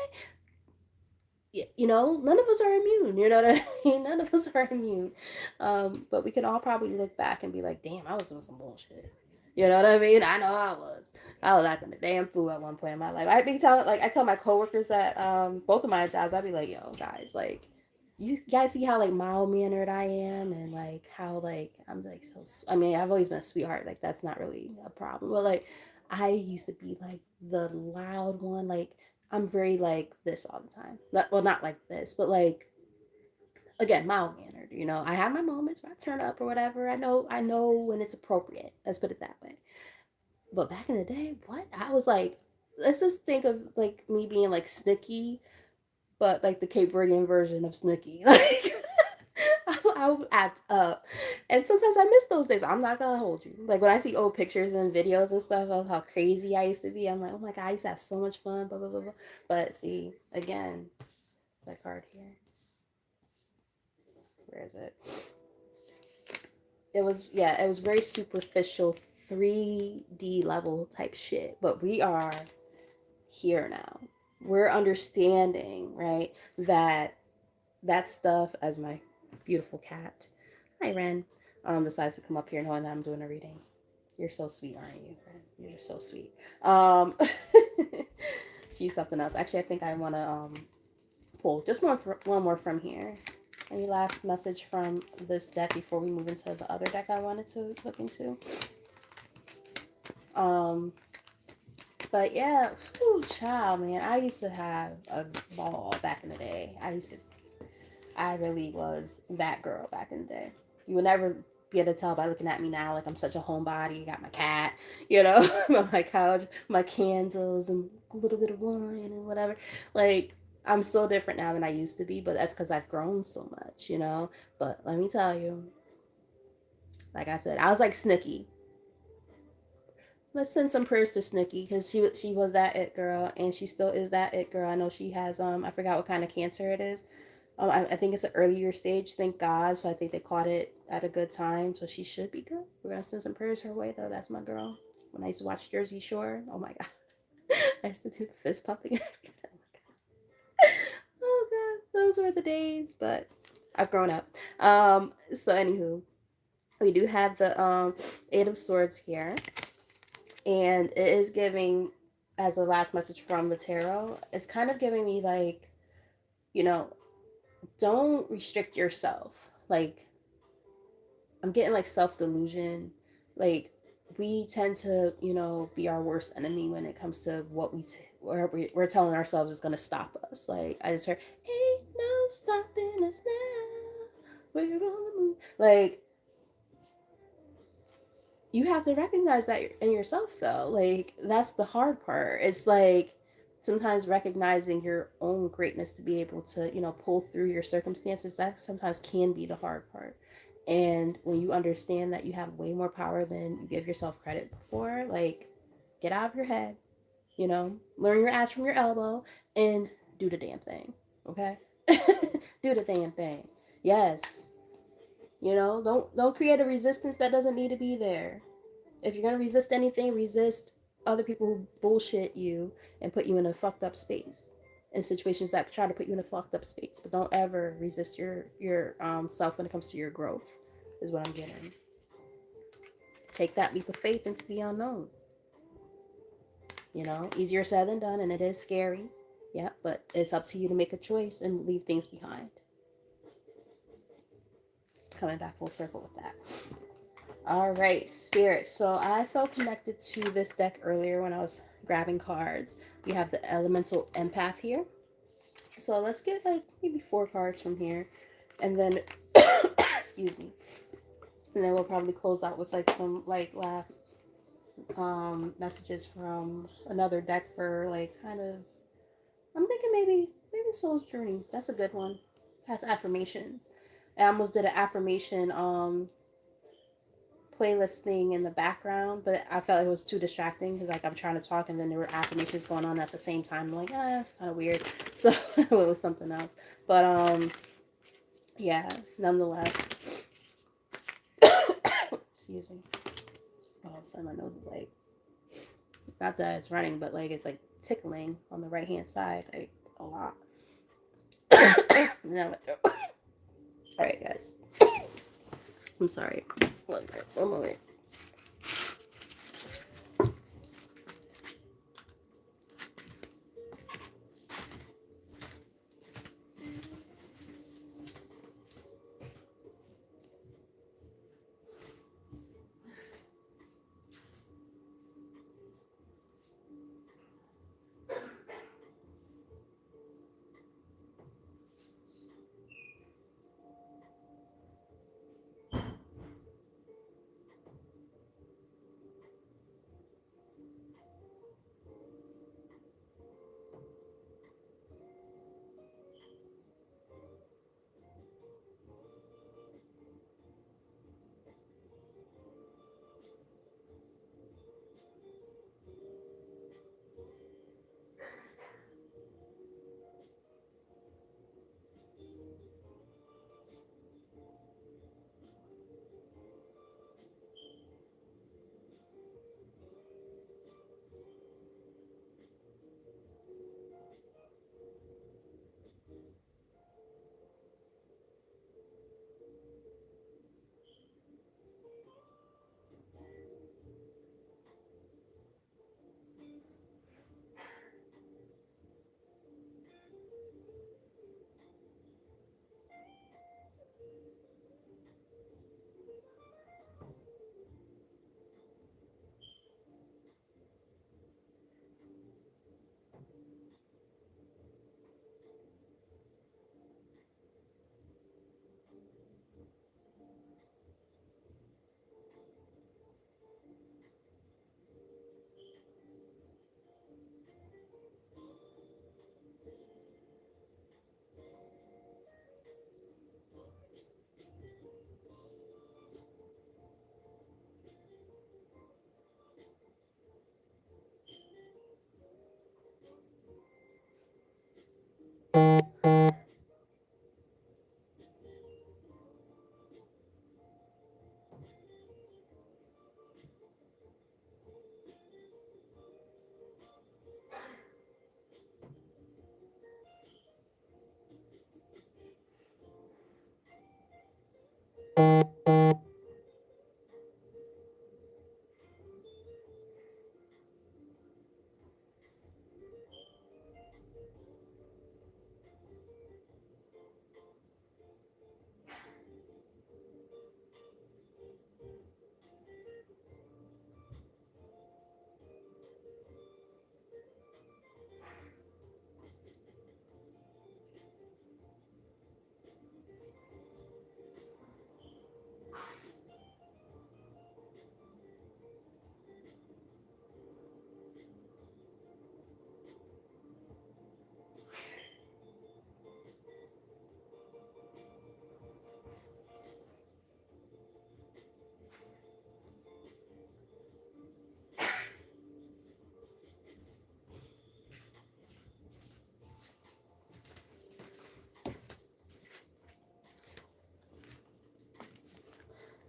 the day? None of us are immune, you know what I mean? None of us are immune. But we can all probably look back and be like, damn, I was doing some bullshit. You know what I mean? I know I was. I was acting a damn fool at one point in my life. I tell my coworkers at both of my jobs, I'd be like, yo, guys, like, you guys see how like mild mannered I am and like how like I'm like so. I mean, I've always been a sweetheart. Like that's not really a problem. But like, I used to be like the loud one. Like I'm very like this all the time. Not like this, but like again, mild mannered. I have my moments where I turn up or whatever. I know when it's appropriate. Let's put it that way. But back in the day, what I was like, let's just think of like me being like Snooki, but like the Cape Verdean version of Snooki. Like I would act up, and sometimes I miss those days. I'm not gonna hold you. Like when I see old pictures and videos and stuff of how crazy I used to be, I'm like, oh my god, I used to have so much fun. Blah blah blah blah. But see, again, it's that card here. Where is it? It was very superficial 3D level type shit. But we are here now. We're understanding, right? That stuff, as my beautiful cat, hi Ren, decides to come up here knowing that I'm doing a reading. You're so sweet, aren't you, Ren? You're just so sweet. She's something else. Actually, I think I want to pull just one more from here. Any last message from this deck before we move into the other deck I wanted to look into? But yeah, whew, child, man, I used to have a ball back in the day. I really was that girl back in the day. You would never be able to tell by looking at me now, like I'm such a homebody. Got my cat, you know, on my couch, my candles, and a little bit of wine and whatever. Like, I'm so different now than I used to be, but that's because I've grown so much, you know. But let me tell you, like I said, I was like Snooki. Let's send some prayers to Snooki because she was that it girl and she still is that it girl. I know she has I forgot what kind of cancer it is. I think it's an earlier stage, thank God. So I think they caught it at a good time. So she should be good. We're gonna send some prayers her way though. That's my girl. When I used to watch Jersey Shore, oh my God, I used to do the fist pumping. Oh God, those were the days. But I've grown up. So anywho, we do have the Eight of Swords here. And it is giving, as a last message from the tarot, it's kind of giving me like, you know, don't restrict yourself. Like, I'm getting like self delusion. Like, we tend to, you know, be our worst enemy when it comes to what we're telling ourselves is going to stop us. Like, I just heard, ain't no stopping us now. We're on the move. Like, you have to recognize that in yourself though. Like, that's the hard part. It's like sometimes recognizing your own greatness to be able to, you know, pull through your circumstances, that sometimes can be the hard part. And when you understand that you have way more power than you give yourself credit for, like, get out of your head, you know, learn your ass from your elbow and do the damn thing. Okay? Do the damn thing. Yes. You know, don't create a resistance that doesn't need to be there. If you're gonna resist anything, resist other people who bullshit you and put you in a fucked up space. In situations that try to put you in a fucked up space, but don't ever resist your self when it comes to your growth. Is what I'm getting. Take that leap of faith into the unknown. You know, easier said than done, and it is scary. Yeah, but it's up to you to make a choice and leave things behind. Coming back full circle with that. All right, Spirit. So I felt connected to this deck earlier when I was grabbing cards. We have the elemental empath here. So let's get like maybe 4 cards from here. And then, excuse me. And then we'll probably close out with like some like last messages from another deck for like kind of, I'm thinking maybe Soul's Journey. That's a good one. Has affirmations. I almost did an affirmation playlist thing in the background, but I felt it was too distracting because like I'm trying to talk and then there were affirmations going on at the same time. I'm like, it's kind of weird. So it was something else. But yeah, nonetheless. Excuse me. All of a sudden my nose is like, not that it's running, but like it's like tickling on the right hand side, like a lot. Now all right, guys. I'm sorry. One moment.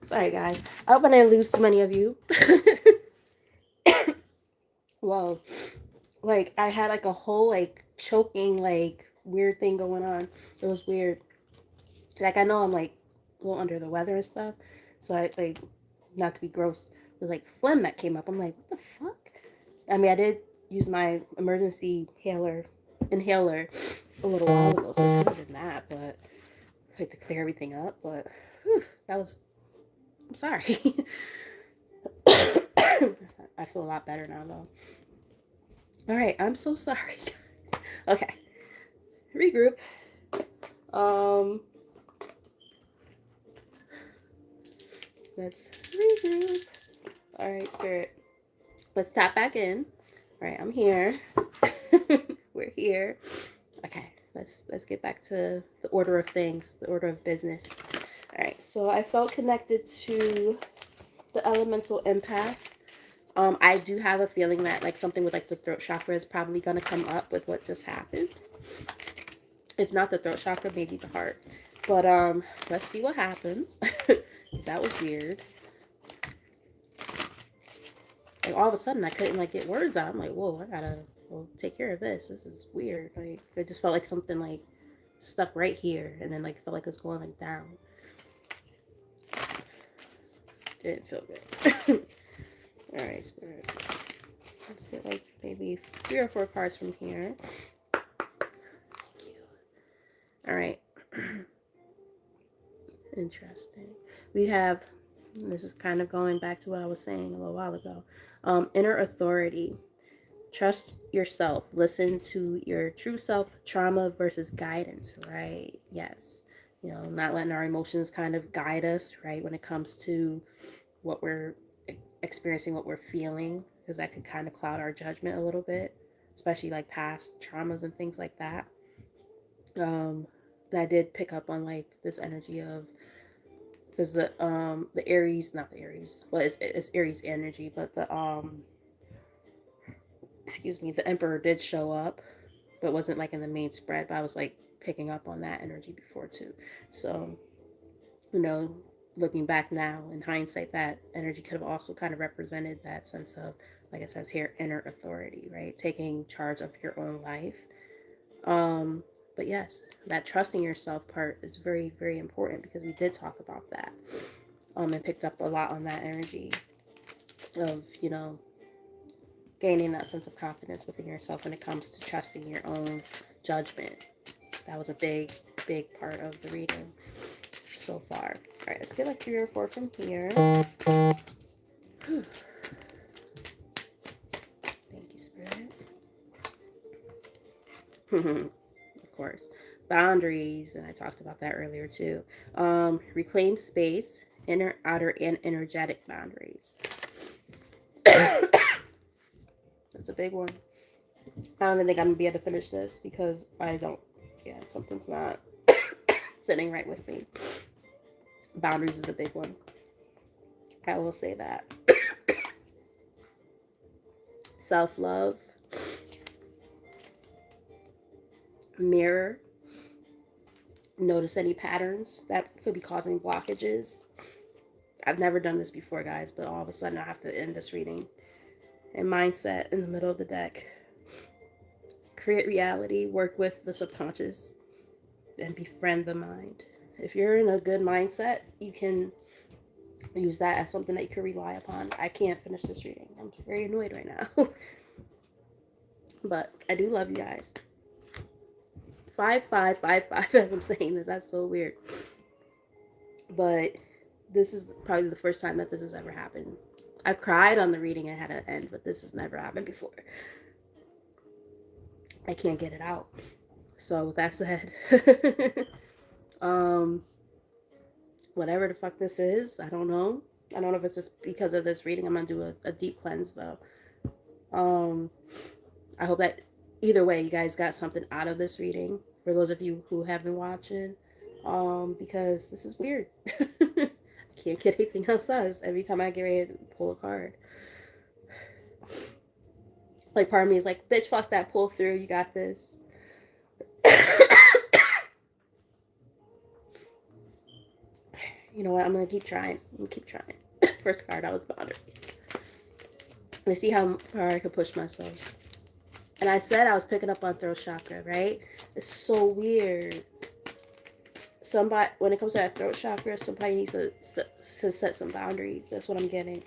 Sorry, guys. I hope I didn't lose too many of you. Whoa. Like, I had like a whole like choking like weird thing going on. It was weird. Like, I know I'm like a little under the weather and stuff. So I like, not to be gross, with like phlegm that came up. I'm like, what the fuck? I mean, I did use my emergency inhaler a little while ago, so it could have been that, but like to clear everything up. But whew, that was. I'm sorry. I feel a lot better now, though. All right, I'm so sorry, guys. Okay, regroup. Um, let's regroup. All right, spirit. Let's tap back in. All right, I'm here. We're here. Okay, let's get back to the order of things, the order of business. All right, so I felt connected to the elemental empath. I do have a feeling that like something with like the throat chakra is probably gonna come up with what just happened. If not the throat chakra, maybe the heart. But let's see what happens. Because that was weird. Like all of a sudden I couldn't like get words out. I'm like, whoa, I gotta take care of this. This is weird. Like it just felt like something like stuck right here and then like felt like it was going like down. Didn't feel good. Alright, spirit. Let's get like maybe 3 or 4 cards from here. Alright. Interesting. We have, this is kind of going back to what I was saying a little while ago. Inner authority. Trust yourself. Listen to your true self. Trauma versus guidance, right? Yes. You know, not letting our emotions kind of guide us, right? When it comes to what we're experiencing, what we're feeling, because that could kind of cloud our judgment a little bit, especially like past traumas and things like that. And I did pick up on like this energy of, because the Aries, not the Aries, well, it's Aries energy, but the excuse me, the Emperor did show up, but wasn't like in the main spread. But I was like picking up on that energy before too. So, you know, looking back now in hindsight, that energy could have also kind of represented that sense of, like it says here, inner authority, right? Taking charge of your own life. But yes, that trusting yourself part is very, very important because we did talk about that. And picked up a lot on that energy of, you know, gaining that sense of confidence within yourself when it comes to trusting your own judgment. That was a big, big part of the reading so far. All right, let's get like 3 or 4 from here. Thank you, Spirit. Of course. Boundaries, and I talked about that earlier too. Reclaim space, inner, outer, and energetic boundaries. That's a big one. I don't even think I'm gonna be able to finish this because I don't, yeah, something's not sitting right with me. Boundaries is a big one. I will say that. Self-love. Mirror. Notice any patterns that could be causing blockages. I've never done this before, guys, but all of a sudden I have to end this reading. And mindset in the middle of the deck. Create reality. Work with the subconscious. And befriend the mind. If you're in a good mindset, you can use that as something that you can rely upon. I can't finish this reading. I'm very annoyed right now. But I do love you guys. 5555 as I'm saying this. That's so weird. But this is probably the first time that this has ever happened. I've cried on the reading and had an end, but this has never happened before. I can't get it out. So with that said, whatever the fuck this is, I don't know. I don't know if it's just because of this reading. I'm gonna do a deep cleanse though. I hope that either way you guys got something out of this reading for those of you who have been watching, because this is weird. I can't get anything else out every time I get ready to pull a card. Like part of me is like, bitch, fuck that, pull through, you got this. You know what? I'm going to keep trying. I'm going to keep trying. First card, I was boundaries. Let's see how far I can push myself. And I said I was picking up on throat chakra, right? It's so weird. Somebody, when it comes to that throat chakra, somebody needs to set some boundaries. That's what I'm getting.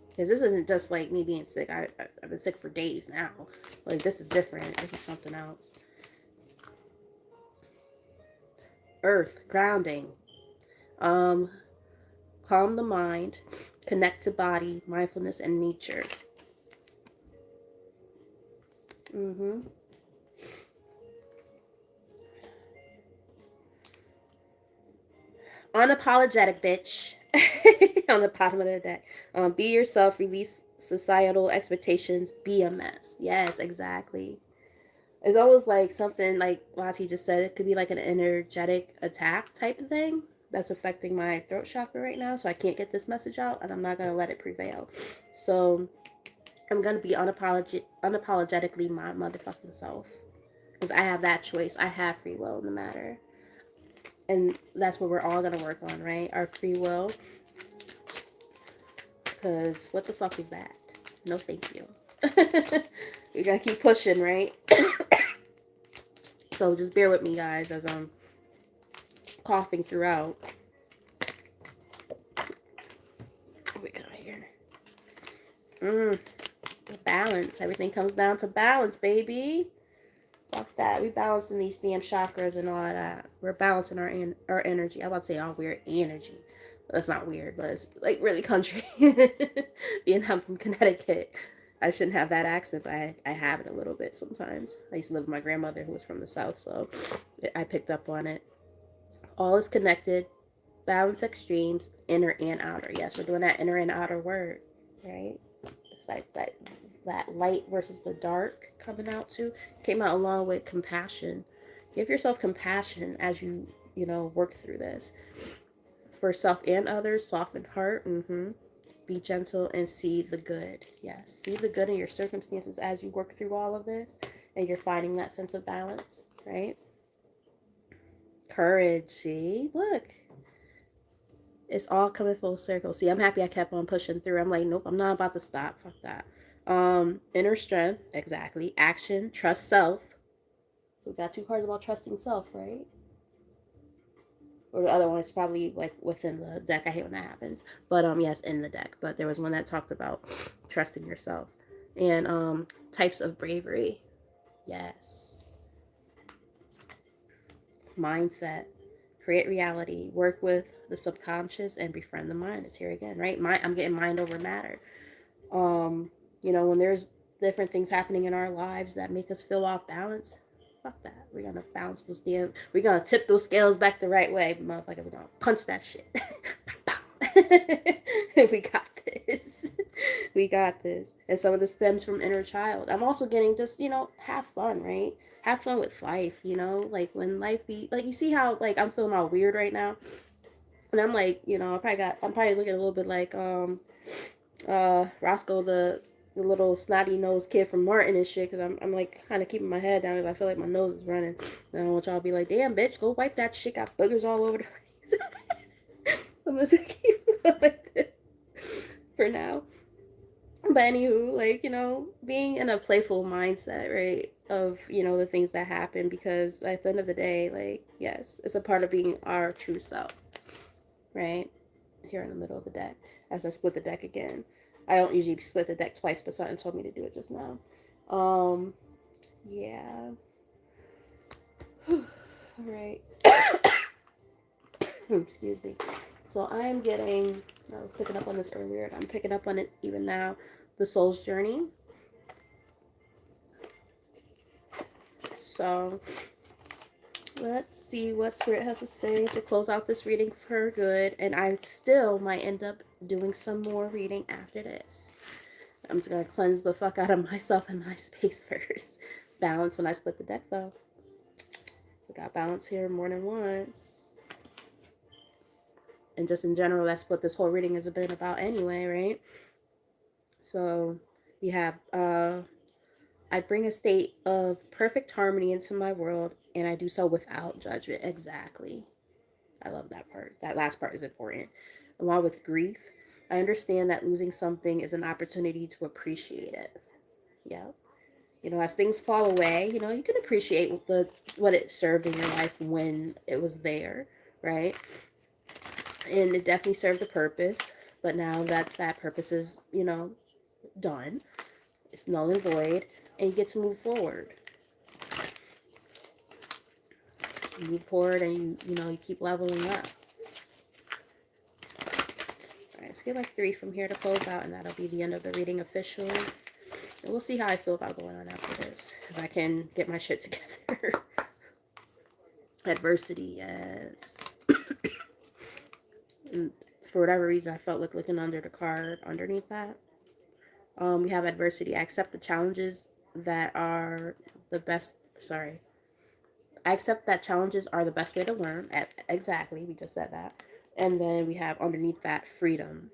Because this isn't just like me being sick. I've been sick for days now. Like, this is different. This is something else. Earth, grounding. Calm the mind. Connect to body, mindfulness, and nature. Unapologetic, bitch. On the bottom of the deck. Be yourself, release societal expectations, be a mess. Yes, exactly. It's always like something like Lati just said, it could be like an energetic attack type of thing that's affecting my throat chakra right now. So I can't get this message out and I'm not going to let it prevail. So I'm going to be unapologetically my motherfucking self. Because I have that choice. I have free will in the matter. And that's what we're all going to work on, right? Our free will. Because what the fuck is that? No, thank you. We're going to keep pushing, right? So just bear with me, guys, as I'm coughing throughout. What we got here? Balance. Everything comes down to balance, baby. Fuck that. We balancing these damn chakras and all of that. We're balancing our energy. I'm about to say all weird energy. That's not weird, but it's like really country. Being I'm from Connecticut, I shouldn't have that accent, but I have it a little bit sometimes. I used to live with my grandmother who was from the South, so I picked up on it. All is connected. Balance extremes, inner and outer. Yes, we're doing that inner and outer word, right? It's like that light versus the dark coming out too. Came out along with compassion. Give yourself compassion as you work through this. For self and others, soften heart. Be gentle and see the good. Yes, see the good in your circumstances as you work through all of this and you're finding that sense of balance, right? Courage. See, look, it's all coming full circle. See, I'm happy I kept on pushing through. I'm like, nope, I'm not about to stop. Fuck that. Inner strength, exactly. Action, trust self. So we got two cards about trusting self, right? Or the other one is probably like within the deck. I hate when that happens. But yes, in the deck. But there was one that talked about trusting yourself. And types of bravery. Yes. Mindset. Create reality. Work with the subconscious and befriend the mind. It's here again, right? I'm getting mind over matter. When there's different things happening in our lives that make us feel off balance, fuck that. We're gonna balance those we're gonna tip those scales back the right way, motherfucker. We're gonna punch that shit. We got this. We got this. And some of this stems from inner child. I'm also getting just, have fun, right? Have fun with life, like when life be like, you see how like I'm feeling all weird right now. And I'm like, I'm probably looking a little bit like Roscoe the little snotty nosed kid from Martin and shit, because I'm like kind of keeping my head down because I feel like my nose is running. And I don't want y'all to be like, damn bitch, go wipe that shit, got boogers all over the place. I'm just gonna keep going like this for now. But anywho, like, being in a playful mindset, right, of, the things that happen, because at the end of the day, like, yes, it's a part of being our true self, right? Here in the middle of the deck, as I split the deck again. I don't usually split the deck twice, but something told me to do it just now. Yeah. All right. Excuse me. So I am getting, I was picking up on this earlier, and I'm picking up on it even now, the soul's journey. So let's see what Spirit has to say to close out this reading for good. And I still might end up doing some more reading after this. I'm just going to cleanse the fuck out of myself and my space first. Balance when I split the deck, though. So got balance here more than once. And just in general, that's what this whole reading has been about anyway, right? So we have, I bring a state of perfect harmony into my world, and I do so without judgment. Exactly. I love that part. That last part is important. Along with grief, I understand that losing something is an opportunity to appreciate it. Yeah. You know, as things fall away, you know, you can appreciate what it served in your life when it was there, right? And it definitely served a purpose. But now that that purpose is, you know, done, it's null and void, and you get to move forward. You move forward, and you know, you keep leveling up. All right, let's get like 3 from here to close out, and that'll be the end of the reading officially. And we'll see how I feel about going on after this, if I can get my shit together. Adversity, yes. For whatever reason, I felt like looking under the card underneath that. We have adversity. I accept the challenges that are the best. Sorry. I accept that challenges are the best way to learn. Exactly. We just said that. And then we have underneath that freedom.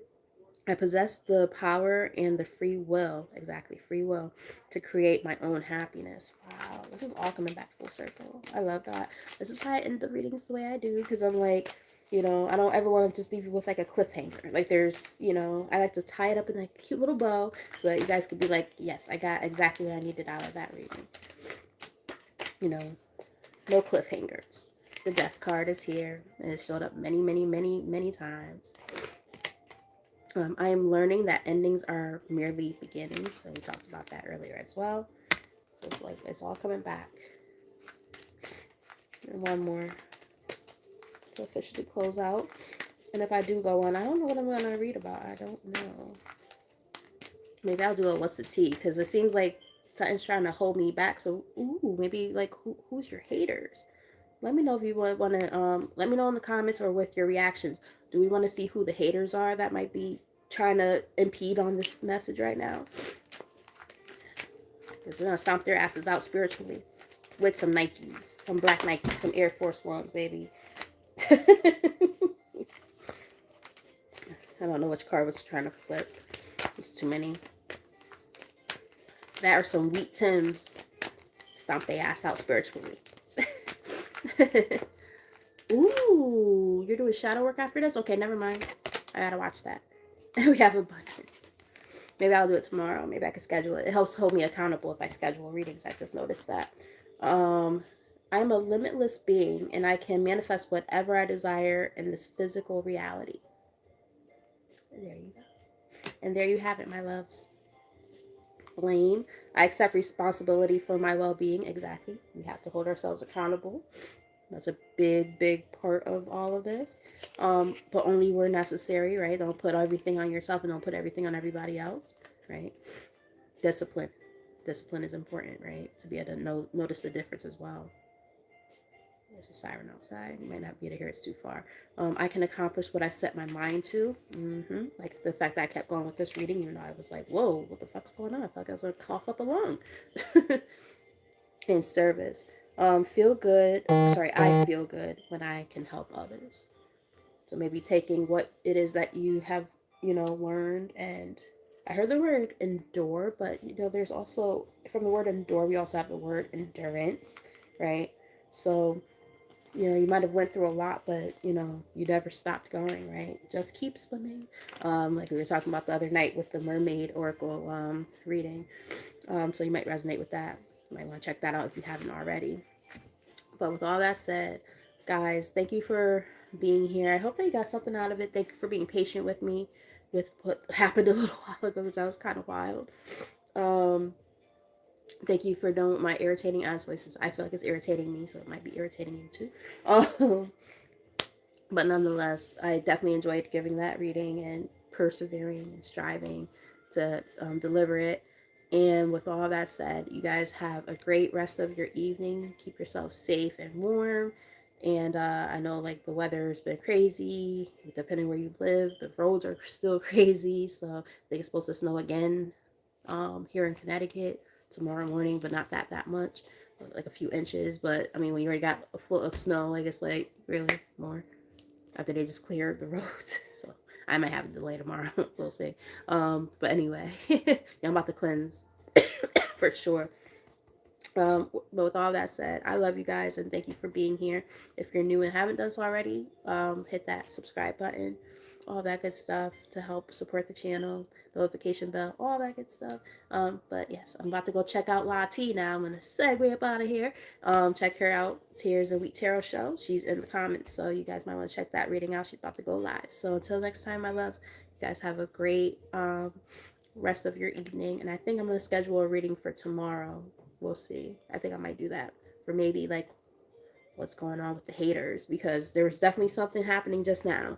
I possess the power and the free will, exactly, free will, to create my own happiness. Wow, this is all coming back full circle. I love that. This is why I end the readings the way I do, because I'm like, you know, I don't ever want to just leave you with like a cliffhanger. Like there's, you know, I like to tie it up in like a cute little bow so that you guys could be like, yes, I got exactly what I needed out of that reading. You know, no cliffhangers. The death card is here, and it showed up many, many, many, many times. I am learning that endings are merely beginnings. So we talked about that earlier as well. So it's like it's all coming back. And one more to officially close out. And if I do go on, I don't know what I'm going to read about. I don't know. Maybe I'll do a what's the tea, because it seems like something's trying to hold me back. So, ooh, maybe like who's your haters? Let me know if you want to, let me know in the comments or with your reactions. Do we want to see who the haters are that might be trying to impede on this message right now? Because we're going to stomp their asses out spiritually with some Nikes, some black Nikes, some Air Force Ones, baby. I don't know which card was trying to flip. There's too many. That are some wheat Tims. Stomp their ass out spiritually. Ooh, you're doing shadow work after this? Okay, never mind. I gotta watch that. We have abundance. Maybe I'll do it tomorrow. Maybe I can schedule it. It helps hold me accountable if I schedule readings. I just noticed that. I'm a limitless being, and I can manifest whatever I desire in this physical reality. There you go. And there you have it, my loves. Blame. I accept responsibility for my well-being. Exactly. We have to hold ourselves accountable. That's a big, big part of all of this. But only where necessary, right? Don't put everything on yourself and don't put everything on everybody else, right? Discipline. Discipline is important, right? To be able to notice the difference as well. There's a siren outside. You might not be able to hear it, it's too far. I can accomplish what I set my mind to. Like the fact that I kept going with this reading, even though I was like, whoa, what the fuck's going on? I felt like I was going to cough up a lung. In service. Feel good. Sorry, I feel good when I can help others. So maybe taking what it is that you have, you know, learned, and I heard the word endure, but you know, there's also from the word endure, we also have the word endurance, right? So, you know, you might have went through a lot, but you know, you never stopped going, right? Just keep swimming. Like we were talking about the other night with the mermaid oracle reading. So you might resonate with that. You might want to check that out if you haven't already. But with all that said, guys, thank you for being here. I hope that you got something out of it. Thank you for being patient with me with what happened a little while ago, because that was kind of wild. Thank you for doing my irritating ass voices. I feel like it's irritating me, so it might be irritating you too. But nonetheless, I definitely enjoyed giving that reading and persevering and striving to deliver it. And with all that said, you guys have a great rest of your evening. Keep yourself safe and warm. And I know like the weather's been crazy, depending where you live. The roads are still crazy. So I think it's supposed to snow again here in Connecticut tomorrow morning, but not that much, like a few inches. But I mean, when you already got a foot of snow, I guess like really more after they just cleared the roads. So I might have a delay tomorrow. We'll see. But anyway, yeah, I'm about to cleanse for sure. But with all that said, I love you guys and thank you for being here. If you're new and haven't done so already, hit that subscribe button, all that good stuff to help support the channel, notification bell, all that good stuff. But yes, I'm about to go check out La T now. I'm gonna segue up out of here. Check her out, Tears and Wheat Tarot Show. She's in the comments, so you guys might want to check that reading out. She's about to go live. So until next time, my loves, you guys have a great rest of your evening. And I think I'm gonna schedule a reading for tomorrow. We'll see. I think I might do that for maybe like what's going on with the haters, because there was definitely something happening just now.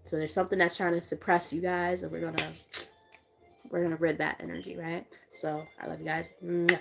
So there's something that's trying to suppress you guys, and we're gonna rid that energy, right? So I love you guys. Mwah.